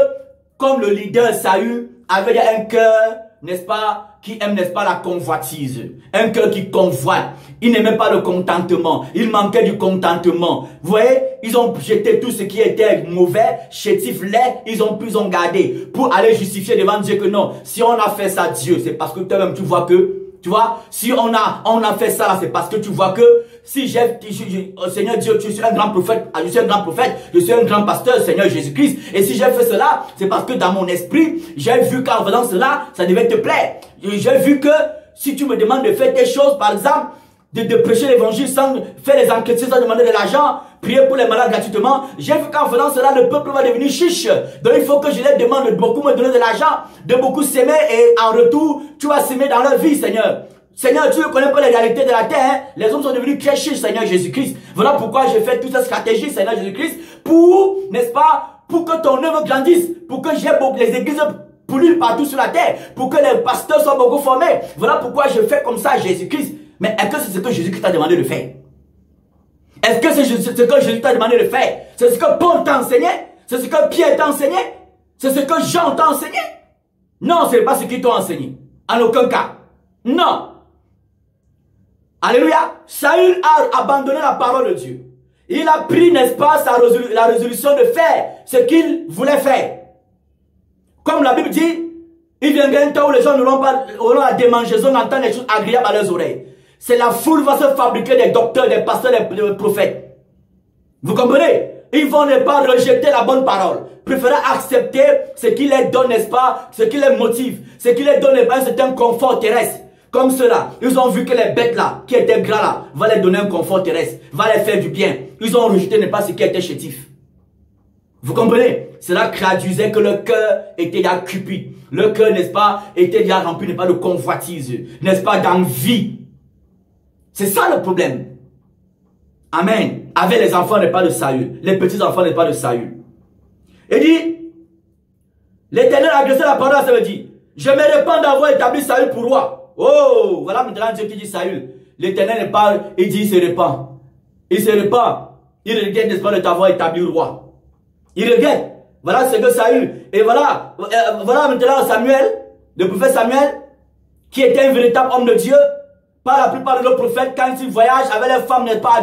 A: comme le leader Saül, avait un cœur, n'est-ce pas, qui aime, n'est-ce pas, la convoitise. Un cœur qui convoite. Il n'aimait pas le contentement. Il manquait du contentement. Vous voyez, ils ont jeté tout ce qui était mauvais, chétif, laid. Ils ont gardé pour aller justifier devant Dieu que non. Si on a fait ça, Dieu, c'est parce que toi-même tu vois que, tu vois, si on a fait ça là, c'est parce que tu vois que si Seigneur Dieu, je suis un grand prophète, je suis un grand pasteur, Seigneur Jésus-Christ. Et si j'ai fait cela, c'est parce que dans mon esprit, j'ai vu qu'en faisant cela, ça devait te plaire. J'ai vu que si tu me demandes de faire des choses, par exemple, de prêcher l'évangile sans faire les enquêtes, sans demander de l'argent, prier pour les malades gratuitement, j'ai vu qu'en faisant cela, le peuple va devenir chiche. Donc il faut que je les demande de beaucoup me donner de l'argent, de beaucoup s'aimer, et en retour, tu vas s'aimer dans leur vie, Seigneur. Seigneur, tu ne connais pas les réalités de la terre, hein? Les hommes sont devenus très chiches, Seigneur Jésus-Christ. Voilà pourquoi j'ai fait toute cette stratégie, Seigneur Jésus-Christ, pour, n'est-ce pas, pour que ton œuvre grandisse, pour que j'ai les églises pullulent partout sur la terre, pour que les pasteurs soient beaucoup formés. Voilà pourquoi je fais comme ça, Jésus-Christ. Mais est-ce que c'est ce que Jésus-Christ t'a demandé de faire? Est-ce que c'est ce que Jésus t'a demandé de faire? C'est ce que Paul t'a enseigné? C'est ce que Pierre t'a enseigné? C'est ce que Jean t'a enseigné? Non, ce n'est pas ce qu'ils t'ont enseigné. En aucun cas. Non. Alléluia. Saül a abandonné la parole de Dieu. Il a pris, n'est-ce pas, la résolution de faire ce qu'il voulait faire. Comme la Bible dit, il viendra un temps où les gens auront la démangeaison d'entendre des choses agréables à leurs oreilles. C'est la foule va se fabriquer des docteurs, des pasteurs, des prophètes. Vous comprenez? Ils vont ne pas rejeter la bonne parole. Préférer accepter ce qui les donne, n'est-ce pas, ce qui les motive, ce qui les donne un certain confort terrestre. Comme cela, ils ont vu que les bêtes là, qui étaient gras là, va les donner un confort terrestre, va les faire du bien. Ils ont rejeté, n'est-ce pas, ce qui était chétif. Vous comprenez? Cela traduisait que le cœur était déjà cupide. Le cœur, n'est-ce pas, était déjà rempli, n'est-ce pas, de convoitise, n'est-ce pas, d'envie. C'est ça le problème. Amen. Avec les enfants, n'est pas de Saül. Les petits enfants, n'est pas de Saül. Il dit, l'Éternel a adressé la parole à Saül, dit, je me répands d'avoir établi Saül pour roi. Oh, voilà maintenant Dieu qui dit Saül. L'Éternel parle, il dit, il se répand. Il se répand. Il regrette, n'est-ce pas, de t'avoir établi roi. Il regrette. Voilà ce que Saül. Et voilà, voilà maintenant Samuel, le prophète Samuel, qui était un véritable homme de Dieu. Par la plupart de nos prophètes, quand ils voyagent avec les femmes, n'est-ce pas,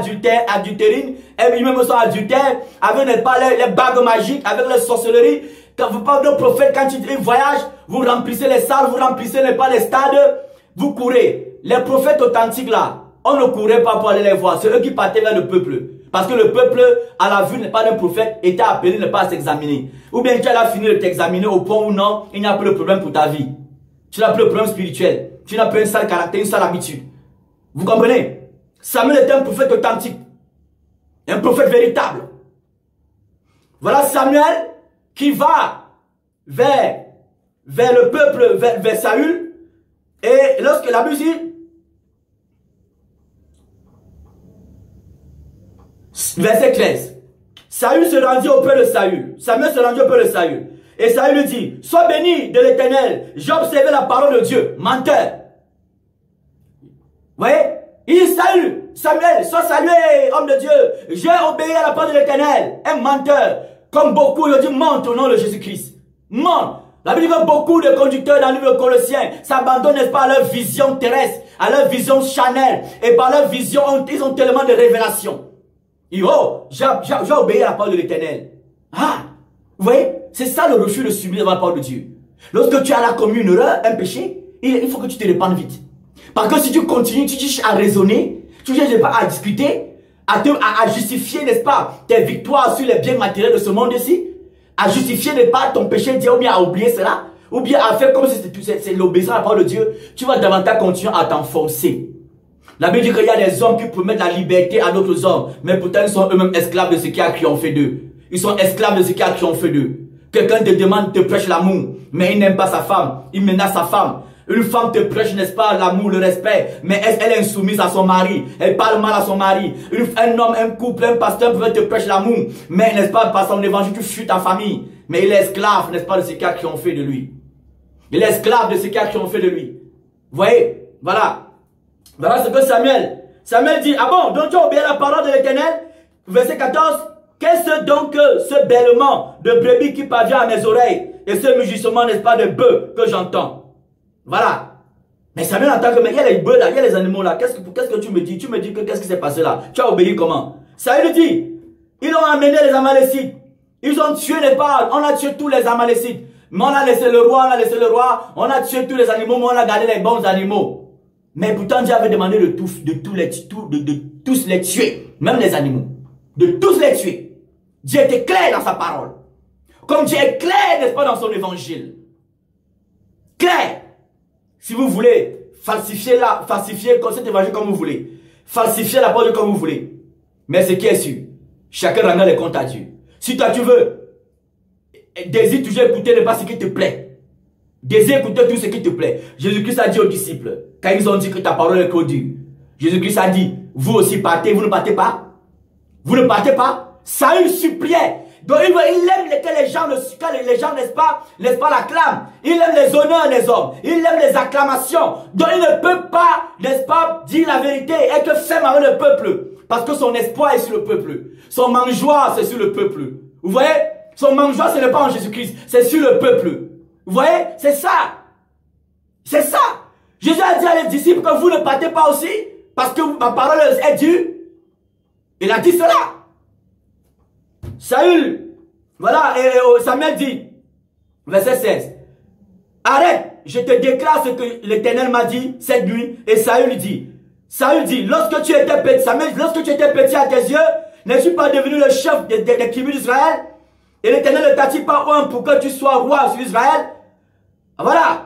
A: adultérines, et même sont adultères, avec, n'est-ce pas, les bagues magiques, avec les sorcelleries. Quand vous parlez de nos prophètes, quand ils voyagent, vous remplissez les salles, vous remplissez, n'est pas, les stades, vous courez. Les prophètes authentiques là, on ne courait pas pour aller les voir. C'est eux qui partaient vers le peuple. Parce que le peuple, à la vue, n'est pas d'un prophète, était appelé, n'est pas à s'examiner. Ou bien tu as fini de t'examiner au point où non, il n'y a plus de problème pour ta vie. Tu n'as plus de problème spirituel. Tu n'as plus un sale caractère, une sale habitude. Vous comprenez? Samuel était un prophète authentique. Un prophète véritable. Voilà Samuel qui va vers le peuple, vers Saül. Et lorsque la Bible dit, verset 13, Saül se rendit auprès de Saül. Samuel se rendit auprès de Saül. Et Saül lui dit, sois béni de l'Éternel. J'ai observé la parole de Dieu. Menteur. Vous voyez? Il dit, Samuel, sois salué, homme de Dieu. J'ai obéi à la parole de l'Éternel. Un menteur. Comme beaucoup, il dit, mente au nom de Jésus-Christ. Mente. La Bible dit que beaucoup de conducteurs dans le livre de Colossiens s'abandonnent, n'est-ce pas, à leur vision terrestre, à leur vision charnelle. Et par leur vision, ils ont tellement de révélations. Et oh, j'ai obéi à la parole de l'Éternel. Ah, vous voyez, c'est ça le refus de subir devant la parole de Dieu. Lorsque tu as là commis une erreur, un péché, il faut que tu te répandes vite. Parce que si tu continues, tu cherches à raisonner, tu cherches pas à discuter, à justifier, n'est-ce pas, tes victoires sur les biens matériels de ce monde-ci, à justifier, n'est-ce pas, ton péché, ou bien à oublier cela, ou bien à faire comme si c'est l'obéissance à la parole de Dieu, tu vas davantage continuer à t'enfoncer. La Bible dit qu'il y a des hommes qui promettent la liberté à d'autres hommes, mais pourtant ils sont eux-mêmes esclaves de ce qui a triomphé d'eux. Ils sont esclaves de ce qui a triomphé d'eux. Quelqu'un te demande, te prêche l'amour, mais il n'aime pas sa femme, il menace sa femme. Une femme te prêche, n'est-ce pas, l'amour, le respect, mais elle est insoumise à son mari, elle parle mal à son mari. Un homme, un couple, un pasteur peut te prêcher l'amour, mais n'est-ce pas, par son évangile, tu fuis ta famille. Mais il est esclave, n'est-ce pas, de ce qui a triomphé de lui. Il est esclave de ce qui a triomphé de lui. Vous voyez, voilà. Voilà ce que Samuel dit, ah bon, donc tu as obéi à la parole de l'Éternel. Verset 14, qu'est-ce donc que ce bêlement de brebis qui parvient à mes oreilles et ce mugissement, n'est-ce pas, de bœuf que j'entends? Voilà. Mais Samuel entend que, mais il y a les bœufs là, il y a les animaux là. Qu'est-ce que tu me dis? Tu me dis que qu'est-ce qui s'est passé là? Tu as obéi comment? Samuel dit, ils ont amené les Amalécites. Ils ont tué les parts. On a tué tous les Amalécites. Mais on a laissé le roi, on a tué tous les animaux, mais on a gardé les bons animaux. Mais pourtant Dieu avait demandé de tous les tuer. Même les animaux. De tous les tuer. Dieu était clair dans sa parole. Comme Dieu est clair, n'est-ce pas, dans son évangile. Clair. Si vous voulez falsifier cet évangile comme vous voulez, falsifier la parole comme vous voulez, mais ce qui est sûr, chacun rendra les comptes à Dieu. Si toi tu veux, désire toujours écouter ne pas ce qui te plaît. Désire écouter tout ce qui te plaît. Jésus-Christ a dit aux disciples, quand ils ont dit que ta parole est trop dure, Jésus-Christ a dit, vous aussi partez, vous ne partez pas. Vous ne partez pas. Saül suppliait. Donc il aime que les gens, n'est-ce pas, l'acclament. Il aime les honneurs des hommes. Il aime les acclamations. Donc il ne peut pas, n'est-ce pas, dire la vérité, être ferme avec le peuple. Parce que son espoir est sur le peuple. Son mangeoire, c'est sur le peuple. Vous voyez? Son mangeoire, ce n'est pas en Jésus-Christ, c'est sur le peuple. Vous voyez? C'est ça. C'est ça. Jésus a dit à les disciples que vous ne partez pas aussi. parce que ma parole est dure. Il a dit cela. Saül, voilà, et Samuel dit, verset 16, arrête, je te déclare ce que l'Éternel m'a dit cette nuit. Et Saül dit, lorsque tu étais petit, Samuel, lorsque tu étais petit à tes yeux, n'es-tu pas devenu le chef des tribus d'Israël? Et l'Éternel ne t'a-t-il pas un pour que tu sois roi sur Israël? Voilà.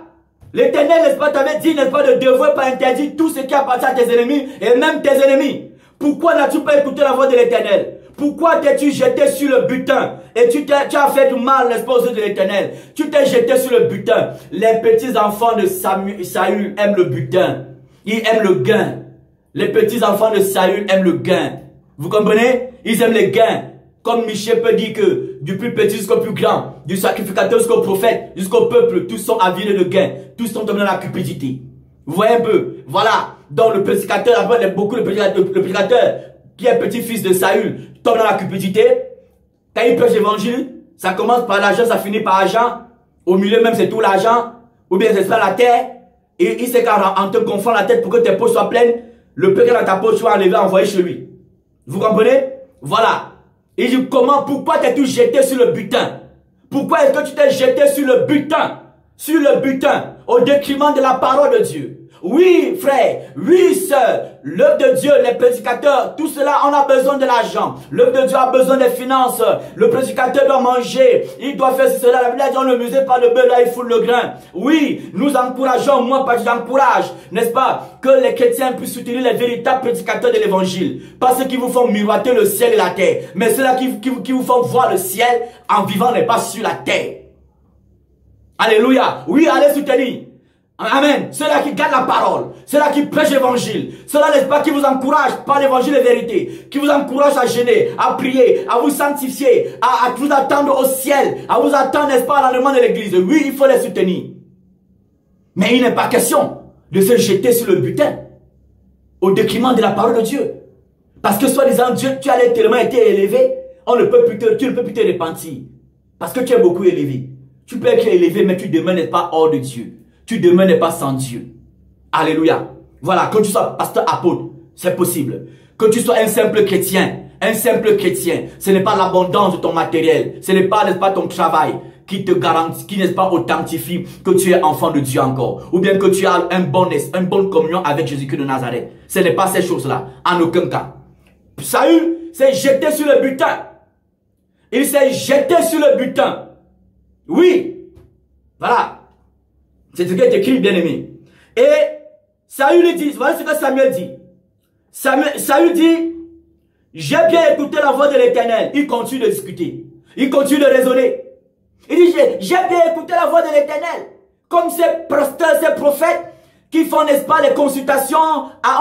A: L'Éternel, n'est-ce pas, t'avait dit, n'est-ce pas, de devoir pas interdire tout ce qui appartient à tes ennemis et même tes ennemis. Pourquoi n'as-tu pas écouté la voix de l'Éternel? Pourquoi t'es-tu jeté sur le butin? Et tu as fait du mal, n'est-ce pas, aux yeux de l'Éternel? Tu t'es jeté sur le butin. Les petits enfants de Saül aiment le butin. Ils aiment le gain. Les petits enfants de Saül aiment le gain. Vous comprenez? Ils aiment les gains. Comme Michel peut dire que du plus petit jusqu'au plus grand, du sacrificateur jusqu'au prophète, jusqu'au peuple, tous sont avidés de gains. Tous sont tombés dans la cupidité. Vous voyez un peu? Voilà. Donc le prédicateur, après beaucoup le prédicateur qui est petit-fils de Saül, tombe dans la cupidité. Quand il prêche l'évangile, ça commence par l'argent, ça finit par l'argent. Au milieu même, c'est tout l'argent. Ou bien c'est pas la terre. Et il sait qu'en te gonflant la tête pour que tes poches soient pleines, le peu dans ta poche, tu vas enlever, envoyer chez lui. Vous comprenez? Voilà. Il dit, pourquoi t'es-tu jeté sur le butin? Pourquoi est-ce que tu t'es jeté sur le butin? Sur le butin, au détriment de la parole de Dieu. Oui, frère, oui, sœur, l'œuvre de Dieu, les prédicateurs, tout cela, on a besoin de l'argent. L'œuvre de Dieu a besoin des finances. Le prédicateur doit manger, il doit faire cela. La Bible dit, on ne musée pas le bœuf, là, il fout le grain. Oui, nous encourageons, moi, j'encourage, n'est-ce pas, que les chrétiens puissent soutenir les véritables prédicateurs de l'évangile. Pas ceux qui vous font miroiter le ciel et la terre, mais ceux-là qui vous font voir le ciel en vivant les pas sur la terre. Alléluia. Oui, allez soutenir. Amen. Ceux-là qui gardent la parole, ceux-là qui prêchent l'évangile, ceux-là, n'est-ce pas, qui vous encouragent par l'évangile et vérité, qui vous encouragent à jeûner, à prier, à vous sanctifier, à vous attendre au ciel, à vous attendre, n'est-ce pas, à l'enlèvement de l'église. Oui, il faut les soutenir. Mais il n'est pas question de se jeter sur le butin au détriment de la parole de Dieu. Parce que soi-disant, Dieu, tu as tellement été élevé, tu ne peux plus te repentir. Parce que tu es beaucoup élevé. Tu peux être élevé, mais tu demeures, n'est pas, hors de Dieu. Tu demeures, n'est pas, sans Dieu. Alléluia. Voilà, que tu sois pasteur apôtre, c'est possible. Que tu sois un simple chrétien, ce n'est pas l'abondance de ton matériel, ce n'est pas, n'est-ce pas, ton travail qui te garantit, qui, n'est-ce pas, authentifie que tu es enfant de Dieu encore. Ou bien que tu as une bonne communion avec Jésus-Christ de Nazareth. Ce n'est pas ces choses-là, en aucun cas. Saül s'est jeté sur le butin. Il s'est jeté sur le butin. Oui. Voilà. C'est ce qui est écrit, bien aimé. Et Saül dit, voilà ce que Samuel dit. Saül dit, j'ai bien écouté la voix de l'Éternel. Il continue de discuter. Il continue de raisonner. Il dit, j'ai bien écouté la voix de l'Éternel. Comme ces pasteurs, ces prophètes qui font, n'est-ce pas, les consultations,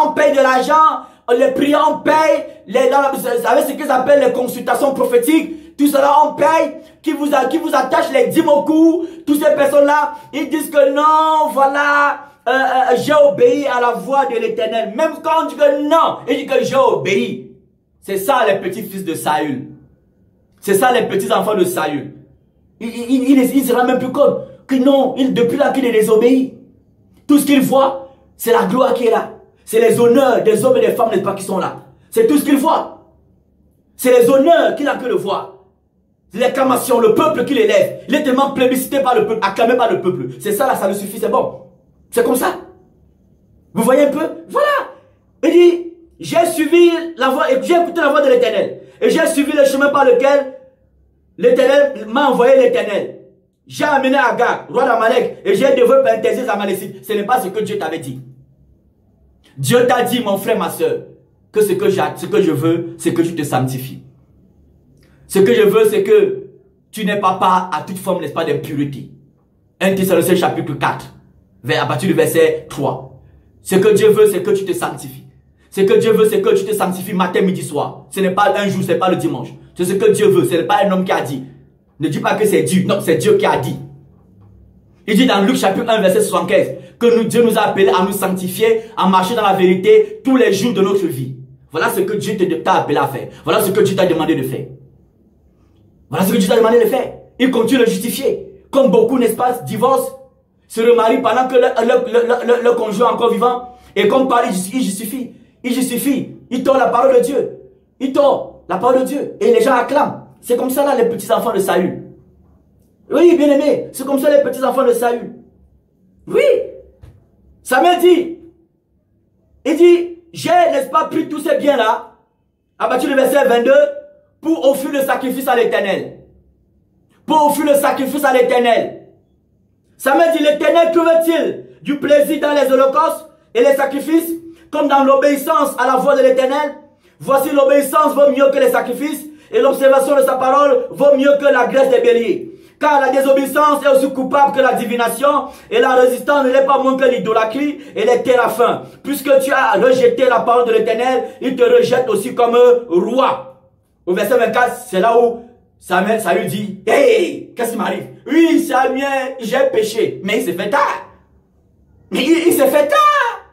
A: on paye de l'argent, les prières, on paye, vous savez ce qu'ils appellent les consultations prophétiques, tout cela on paye, qui vous attachent les dîmes au cou, toutes ces personnes-là, ils disent que non, voilà, j'ai obéi à la voix de l'Éternel. Même quand on dit que non, ils disent que j'ai obéi. C'est ça les petits-fils de Saül. C'est ça les petits-enfants de Saül. Ils ne se rendent même plus compte que non, depuis là qu'il est désobéi. Tout ce qu'ils voient, c'est la gloire qui est là. C'est les honneurs des hommes et des femmes, n'est-ce pas, qui sont là. C'est tout ce qu'ils voient. C'est les honneurs qu'il a que de voir. C'est l'acclamation, le peuple qui l'élève. Il est tellement plébiscité par le peuple, acclamé par le peuple. C'est ça là, ça lui suffit, c'est bon. C'est comme ça. Vous voyez un peu? Voilà. Il dit, j'ai suivi la voix, et j'ai écouté la voix de l'Éternel. Et j'ai suivi le chemin par lequel l'Éternel m'a envoyé l'Éternel. J'ai amené Agag, roi d'Amalek, et j'ai développé interdire les Amalécites. Ce n'est pas ce que Dieu t'avait dit. Dieu t'a dit, mon frère, ma soeur, que ce que je veux, c'est que tu te sanctifies. Ce que je veux, c'est que tu n'aies pas part à toute forme, n'est-ce pas, d'impureté. 1 Thessaloniciens chapitre 4, à partir du verset 3. Ce que Dieu veut, c'est que tu te sanctifies. Ce que Dieu veut, c'est que tu te sanctifies matin, midi, soir. Ce n'est pas un jour, ce n'est pas le dimanche. C'est ce que Dieu veut, ce n'est pas un homme qui a dit. Ne dis pas que c'est Dieu, non, c'est Dieu qui a dit. Il dit dans Luc chapitre 1, verset 75, que Dieu nous a appelés à nous sanctifier, à marcher dans la vérité tous les jours de notre vie. Voilà ce que Dieu t'a appelé à faire. Voilà ce que Dieu t'a demandé de faire. Voilà ce que Dieu t'a demandé de faire. Il continue de le justifier. Comme beaucoup, n'est-ce pas, divorcent, se remarient pendant que le conjoint est encore vivant. Et comme Paris, il justifie. il justifie, il tord la parole de Dieu. Il tord la parole de Dieu. Et les gens acclament. C'est comme ça là les petits enfants de Saül. Oui, bien aimé, c'est comme ça les petits enfants de Saül. Oui. Samuel dit, il dit, j'ai, n'est-ce pas, pris tous ces biens-là, à partir du verset 22, pour offrir le sacrifice à l'Éternel. Pour offrir le sacrifice à l'Éternel. Samuel dit, l'Éternel trouve-t-il du plaisir dans les holocaustes et les sacrifices, comme dans l'obéissance à la voix de l'Éternel? Voici l'obéissance vaut mieux que les sacrifices, et l'observation de sa parole vaut mieux que la graisse des béliers. Car la désobéissance est aussi coupable que la divination, et la résistance ne l'est pas moins que l'idolâtrie et les téraphins. Puisque tu as rejeté la parole de l'Éternel, il te rejette aussi comme roi. Au verset 24, c'est là où Saül dit, « Hey, qu'est-ce qui m'arrive? Oui, Samuel, j'ai péché. » Mais il s'est fait tard. Mais il s'est fait tard.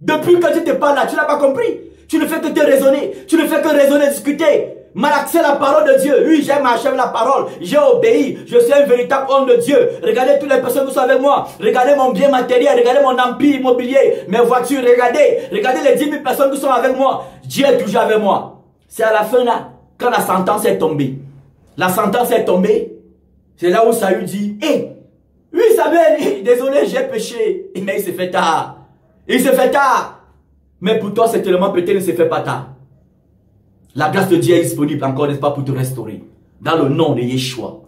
A: Depuis que tu te parles là, tu n'as pas compris. Tu ne fais que te raisonner. Tu ne fais que raisonner, discuter. Malaxer la parole de Dieu. Oui, j'ai marché avec la parole. J'ai obéi. Je suis un véritable homme de Dieu. Regardez toutes les personnes qui sont avec moi. Regardez mon bien matériel. Regardez mon empire immobilier. Mes voitures. Regardez. Regardez les 10 000 personnes qui sont avec moi. Dieu est toujours avec moi. C'est à la fin là, quand la sentence est tombée. La sentence est tombée. C'est là où Saül dit, hé, oui Samuel, désolé, j'ai péché. Mais il s'est fait tard. Il s'est fait tard. Mais pour toi, c'est tellement peut-être ne se fait pas tard. La grâce de Dieu est disponible encore, n'est-ce pas, pour te restaurer. Dans le nom de Yeshua.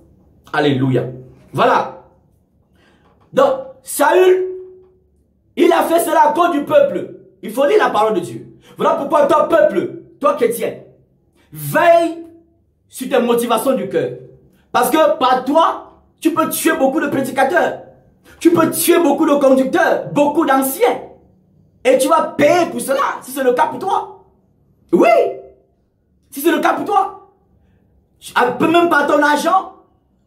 A: Alléluia. Voilà. Donc, Saül, il a fait cela à cause du peuple. Il faut lire la parole de Dieu. Voilà pourquoi toi, peuple, toi chrétien, veille sur tes motivations du cœur. Parce que par toi, tu peux tuer beaucoup de prédicateurs. Tu peux tuer beaucoup de conducteurs, beaucoup d'anciens. Et tu vas payer pour cela, si c'est le cas pour toi. Oui. Si c'est le cas pour toi. Même par ton argent,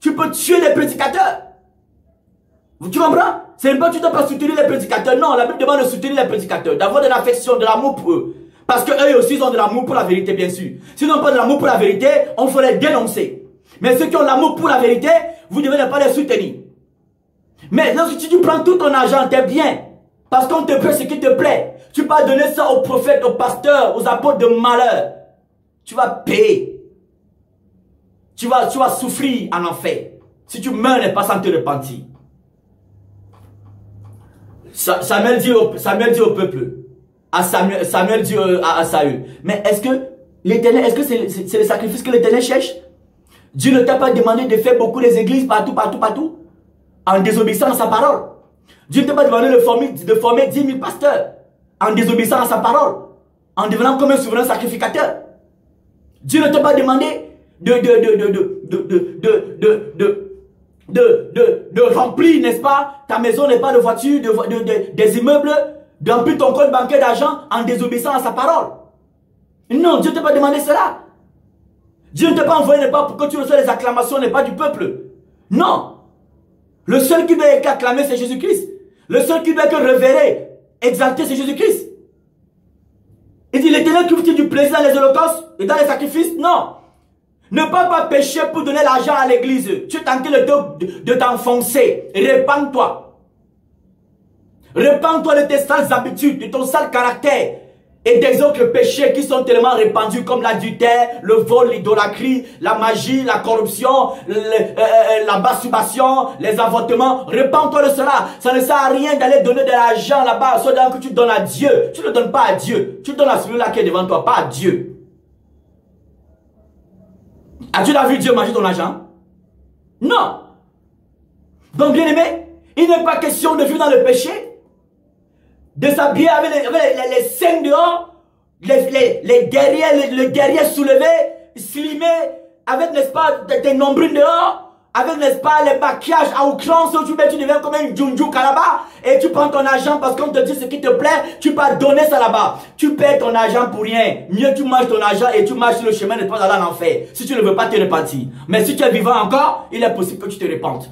A: tu peux tuer les prédicateurs. Tu comprends? C'est pas que tu ne dois pas soutenir les prédicateurs. Non, la Bible demande de soutenir les prédicateurs. D'avoir de l'affection, de l'amour pour eux. Parce qu'eux aussi, ils ont de l'amour pour la vérité, bien sûr. S'ils n'ont pas de l'amour pour la vérité, on faut les dénoncer. Mais ceux qui ont l'amour pour la vérité, vous devez ne pas les soutenir. Mais lorsque tu prends tout ton argent, tes biens, parce qu'on te paie ce qui te plaît, tu vas donner ça aux prophètes, aux pasteurs, aux apôtres de malheur. Tu vas payer. Tu vas souffrir en enfer. Si tu meurs, n'est pas sans te repentir. Samuel dit au peuple, Samuel dit à Saül, mais est-ce que l'Éternel, est-ce que c'est le sacrifice que l'Éternel cherche? Dieu ne t'a pas demandé de faire beaucoup les églises partout, en désobéissant à sa parole. Dieu ne t'a pas demandé de former 10 000 pasteurs, en désobéissant à sa parole, en devenant comme un souverain sacrificateur. Dieu ne t'a pas demandé de remplir, n'est-ce pas, ta maison, n'est pas de voiture, des immeubles, de remplir ton compte bancaire d'argent en désobéissant à sa parole. Non, Dieu ne t'a pas demandé cela. Dieu ne t'a pas envoyé, n'est pas pour que tu reçoives les acclamations, n'est pas du peuple. Non. Le seul qui doit être acclamé, c'est Jésus-Christ. Le seul qui doit être révéré, exalté, c'est Jésus-Christ. Il dit, l'Éternel trouve-t-il du plaisir dans les holocaustes et dans les sacrifices? Non. Ne pas pécher pour donner l'argent à l'église. Tu es en train de t'enfoncer. Répands-toi. Répands-toi de tes sales habitudes, de ton sale caractère. Et des autres péchés qui sont tellement répandus comme l'adultère, le vol, l'idolâtrie, la magie, la corruption, la masturbation, les avortements. Répands-toi de cela. Ça ne sert à rien d'aller donner de l'argent là-bas, soit que tu donnes à Dieu. Tu ne donnes pas à Dieu. Tu donnes à celui-là qui est devant toi, pas à Dieu. As-tu vu Dieu manger ton argent? Non. Donc bien aimé, il n'est pas question de vivre dans le péché, de s'habiller avec les seins dehors, les guerriers soulevés, slimés, avec, n'est-ce pas, tes nombrils dehors, avec, n'est-ce pas, les maquillages à outrance, tu deviens comme un djunju là-bas, et tu prends ton argent parce qu'on te dit ce qui te plaît, tu peux donner ça là-bas. Tu perds ton argent pour rien. Mieux tu manges ton argent et tu marches sur le chemin de pas aller en enfer. Si tu ne veux pas te repentir. Mais si tu es vivant encore, il est possible que tu te repentes.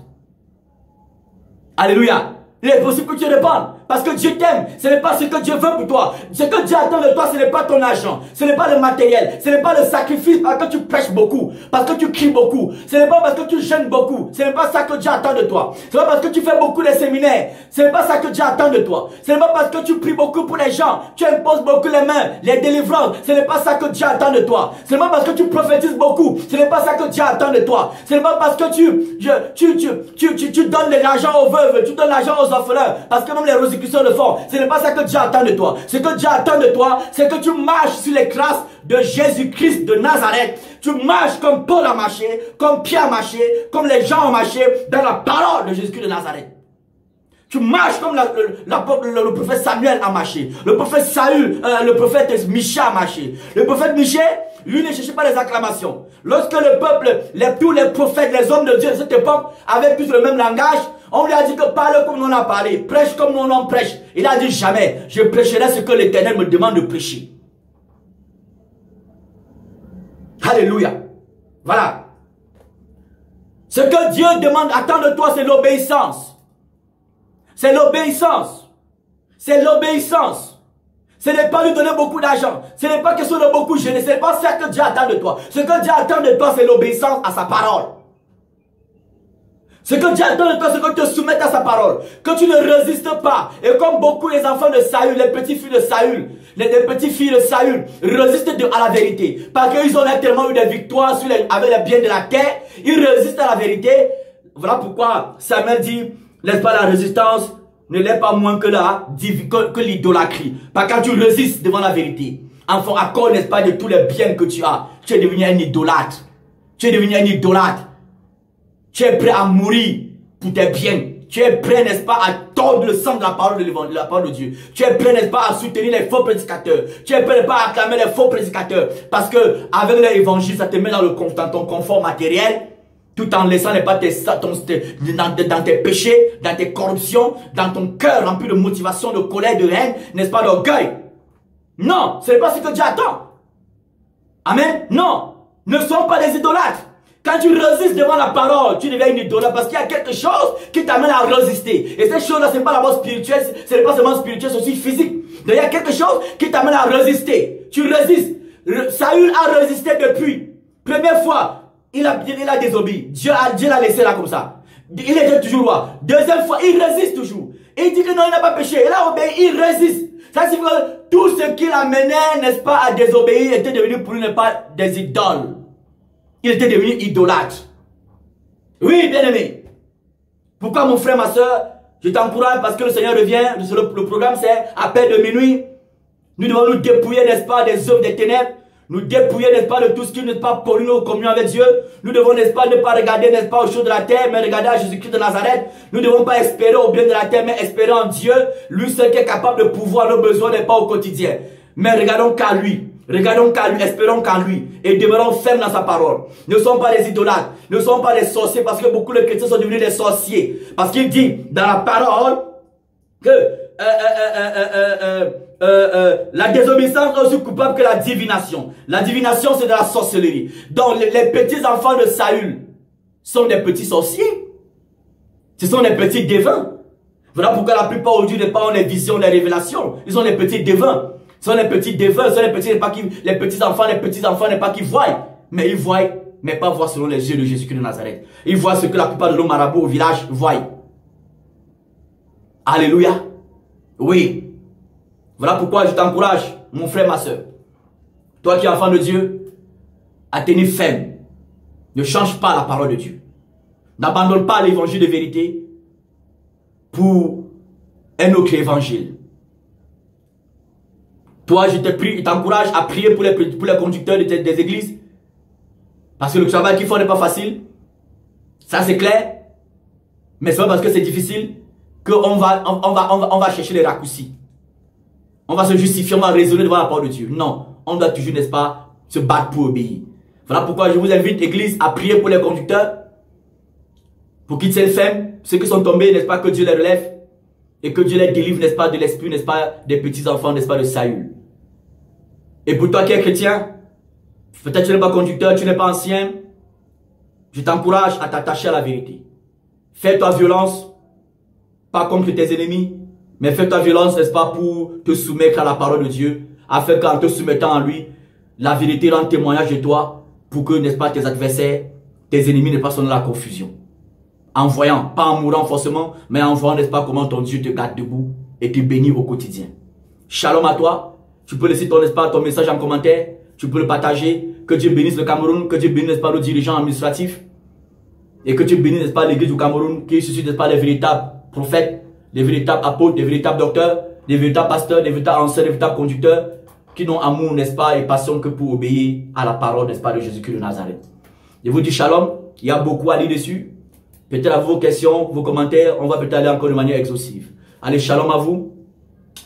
A: Alléluia. Il est possible que tu te repentes. parce que Dieu t'aime. Ce n'est pas ce que Dieu veut pour toi. Ce que Dieu attend de toi, ce n'est pas ton argent. Ce n'est pas le matériel. Ce n'est pas le sacrifice parce que tu prêches beaucoup. Parce que tu cries beaucoup. Ce n'est pas parce que tu jeûnes beaucoup. Ce n'est pas ça que Dieu attend de toi. Ce n'est pas parce que tu fais beaucoup de séminaires. Ce n'est pas ça que Dieu attend de toi. Ce n'est pas parce que tu pries beaucoup pour les gens. Tu imposes beaucoup les mains, les délivrances. Ce n'est pas ça que Dieu attend de toi. Ce n'est pas parce que tu prophétises beaucoup. Ce n'est pas ça que Dieu attend de toi. Ce n'est pas parce que tu donnes de l'argent aux veuves, tu donnes l'argent aux orphelins. Parce que même les Rosicruciens le font. Ce n'est pas ça que Dieu attend de toi. Ce que Dieu attend de toi, c'est que tu marches sur les traces de Jésus-Christ de Nazareth. Tu marches comme Paul a marché, comme Pierre a marché, comme les gens ont marché dans la parole de Jésus-Christ de Nazareth. Tu marches comme le prophète Samuel a marché. Le prophète le prophète Michée a marché. Le prophète Michée, lui, ne cherchait pas les acclamations. Lorsque le peuple, tous les prophètes, les hommes de Dieu de cette époque avaient tous le même langage, on lui a dit que parle comme nous on a parlé, prêche comme nous on prêche. Il a dit jamais, je prêcherai ce que l'Éternel me demande de prêcher. Alléluia. Voilà. Ce que Dieu demande, attend de toi, c'est l'obéissance. C'est l'obéissance. C'est l'obéissance. Ce n'est pas lui donner beaucoup d'argent. Ce n'est pas question de beaucoup gêner. Ce n'est pas ça que Dieu attend de toi. Ce que Dieu attend de toi, c'est l'obéissance à sa parole. Ce que Dieu attend de toi, c'est que tu te soumettes à sa parole. Que tu ne résistes pas. Et comme beaucoup les enfants de Saül, les petits filles de Saül, les petites filles de Saül résistent à la vérité. Parce qu'ils ont tellement eu des victoires avec les biens de la terre. Ils résistent à la vérité. Voilà pourquoi Samuel dit, n'est-ce pas, la résistance ne l'est pas moins que l'idolâtrie. Parce que quand tu résistes devant la vérité, enfant, à cause, n'est-ce pas, de tous les biens que tu as, tu es devenu un idolâtre. Tu es devenu un idolâtre. Tu es prêt à mourir pour tes biens. Tu es prêt, n'est-ce pas, à tordre le sang de la parole de Dieu. Tu es prêt, n'est-ce pas, à soutenir les faux prédicateurs. Tu es prêt, n'est-ce pas, à acclamer les faux prédicateurs. Parce que avec l'évangile, ça te met dans ton confort matériel. Tout en laissant les pas dans tes péchés, dans tes corruptions, dans ton cœur rempli de motivation, de colère, de haine, n'est-ce pas, d'orgueil. Non, ce n'est pas ce que Dieu attend. Amen. Non, ne sois pas des idolâtres. Quand tu résistes devant la parole, tu deviens une idolâtre parce qu'il y a quelque chose qui t'amène à résister. Et cette chose-là, ce n'est pas d'abord spirituel, ce n'est pas seulement spirituel, c'est aussi physique. Donc il y a quelque chose qui t'amène à résister. Tu résistes. Saül a résisté depuis. Première fois, il a désobéi. Dieu l'a laissé là comme ça. Il était toujours roi. Deuxième fois, il résiste toujours. Il dit que non, il n'a pas péché. Il a obéi, il résiste. Ça signifie que tout ce qui l'amenait, n'est-ce pas, à désobéir, était devenu pour lui, n'est pas des idoles. Il était devenu idolâtre. Oui, bien aimé. Pourquoi, mon frère, ma soeur, je t'encourage parce que le Seigneur revient. Le programme, c'est appel de minuit. Nous devons nous dépouiller, n'est-ce pas, des œuvres des ténèbres. Nous dépouiller, n'est-ce pas, de tout ce qui n'est pas pour nos communions avec Dieu. Nous devons, n'est-ce pas, ne pas regarder, n'est-ce pas, aux choses de la terre, mais regarder à Jésus-Christ de Nazareth. Nous ne devons pas espérer au bien de la terre, mais espérer en Dieu. Lui seul qui est capable de pouvoir nos besoins, n'est pas au quotidien. Mais regardons qu'à lui. Regardons qu'à lui, espérons qu'à lui. Et demeurons fermes dans sa parole. Ne sommes pas des idolâtres. Ne sommes pas des sorciers, parce que beaucoup de chrétiens sont devenus des sorciers. Parce qu'il dit dans la parole que la désobéissance est aussi coupable que la divination. La divination, c'est de la sorcellerie. Donc, les petits enfants de Saül sont des petits sorciers. Ce sont des petits devins. Voilà pourquoi la plupart aujourd'hui n'est pas ont des visions, des révélations. Ils sont des petits devins. Ce sont des petits devins, ce sont les petits enfants n'est pas qui voient. Mais ils voient, mais pas voir selon les yeux de Jésus-Christ de Nazareth. Ils voient ce que la plupart de nos marabouts au village voient. Alléluia. Oui. Voilà pourquoi je t'encourage, mon frère, ma soeur. Toi qui es enfant de Dieu, à tenir ferme. Ne change pas la parole de Dieu. N'abandonne pas l'évangile de vérité pour un autre évangile. Toi, je t'encourage à prier pour les conducteurs des églises. Parce que le travail qu'ils font n'est pas facile. Ça, c'est clair. Mais c'est pas parce que c'est difficile qu'on va chercher les raccourcis. On va se justifier, on va raisonner devant la parole de Dieu. Non, on doit toujours, n'est-ce pas, se battre pour obéir. Voilà pourquoi je vous invite, église, à prier pour les conducteurs. Pour qu'ils tiennent ferme. Ceux qui sont tombés, n'est-ce pas, que Dieu les relève. Et que Dieu les délivre, n'est-ce pas, de l'esprit, n'est-ce pas, des petits enfants, n'est-ce pas, de Saül. Et pour toi qui es chrétien, peut-être tu n'es pas conducteur, tu n'es pas ancien, je t'encourage à t'attacher à la vérité. Fais-toi violence, pas contre tes ennemis, Mais fais ta violence, n'est-ce pas, pour te soumettre à la parole de Dieu, afin qu'en te soumettant à lui, la vérité rende témoignage de toi, pour que, n'est-ce pas, tes adversaires, tes ennemis ne pas sonner la confusion. En voyant, pas en mourant forcément, mais en voyant, n'est-ce pas, comment ton Dieu te garde debout et te bénit au quotidien. Shalom à toi. Tu peux laisser ton, n'est-ce pas, ton message en commentaire. Tu peux le partager. Que Dieu bénisse le Cameroun. Que Dieu bénisse, n'est-ce pas, nos dirigeants administratifs. Et que Dieu bénisse, n'est-ce pas, l'église du Cameroun, qui suscite, n'est-ce pas, les véritables prophètes, les véritables apôtres, les véritables docteurs, les véritables pasteurs, les véritables anciens, les véritables conducteurs, qui n'ont amour, n'est-ce pas, et passion que pour obéir à la parole, n'est-ce pas, de Jésus-Christ de Nazareth. Je vous dis shalom. Il y a beaucoup à lire dessus. Peut-être à vos questions, vos commentaires, on va peut-être aller encore de manière exhaustive. Allez, shalom à vous.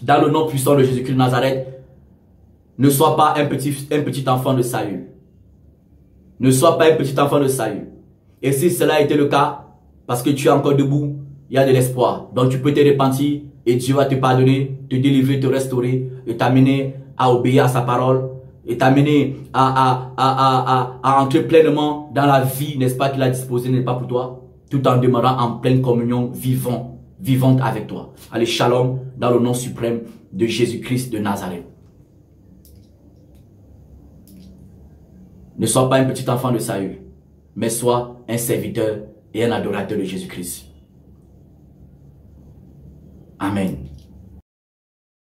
A: Dans le nom puissant de Jésus-Christ de Nazareth, ne sois pas un petit enfant de Saül. Ne sois pas un petit enfant de Saül. Et si cela a été le cas, parce que tu es encore debout, il y a de l'espoir. Donc tu peux te repentir et Dieu va te pardonner, te délivrer, te restaurer et t'amener à obéir à sa parole et t'amener à entrer pleinement dans la vie, n'est-ce pas, qu'il a disposée, n'est-ce pas, pour toi, tout en demeurant en pleine communion vivante avec toi. Allez, shalom, dans le nom suprême de Jésus-Christ de Nazareth. Ne sois pas un petit enfant de Saül, mais sois un serviteur et un adorateur de Jésus-Christ. Amen.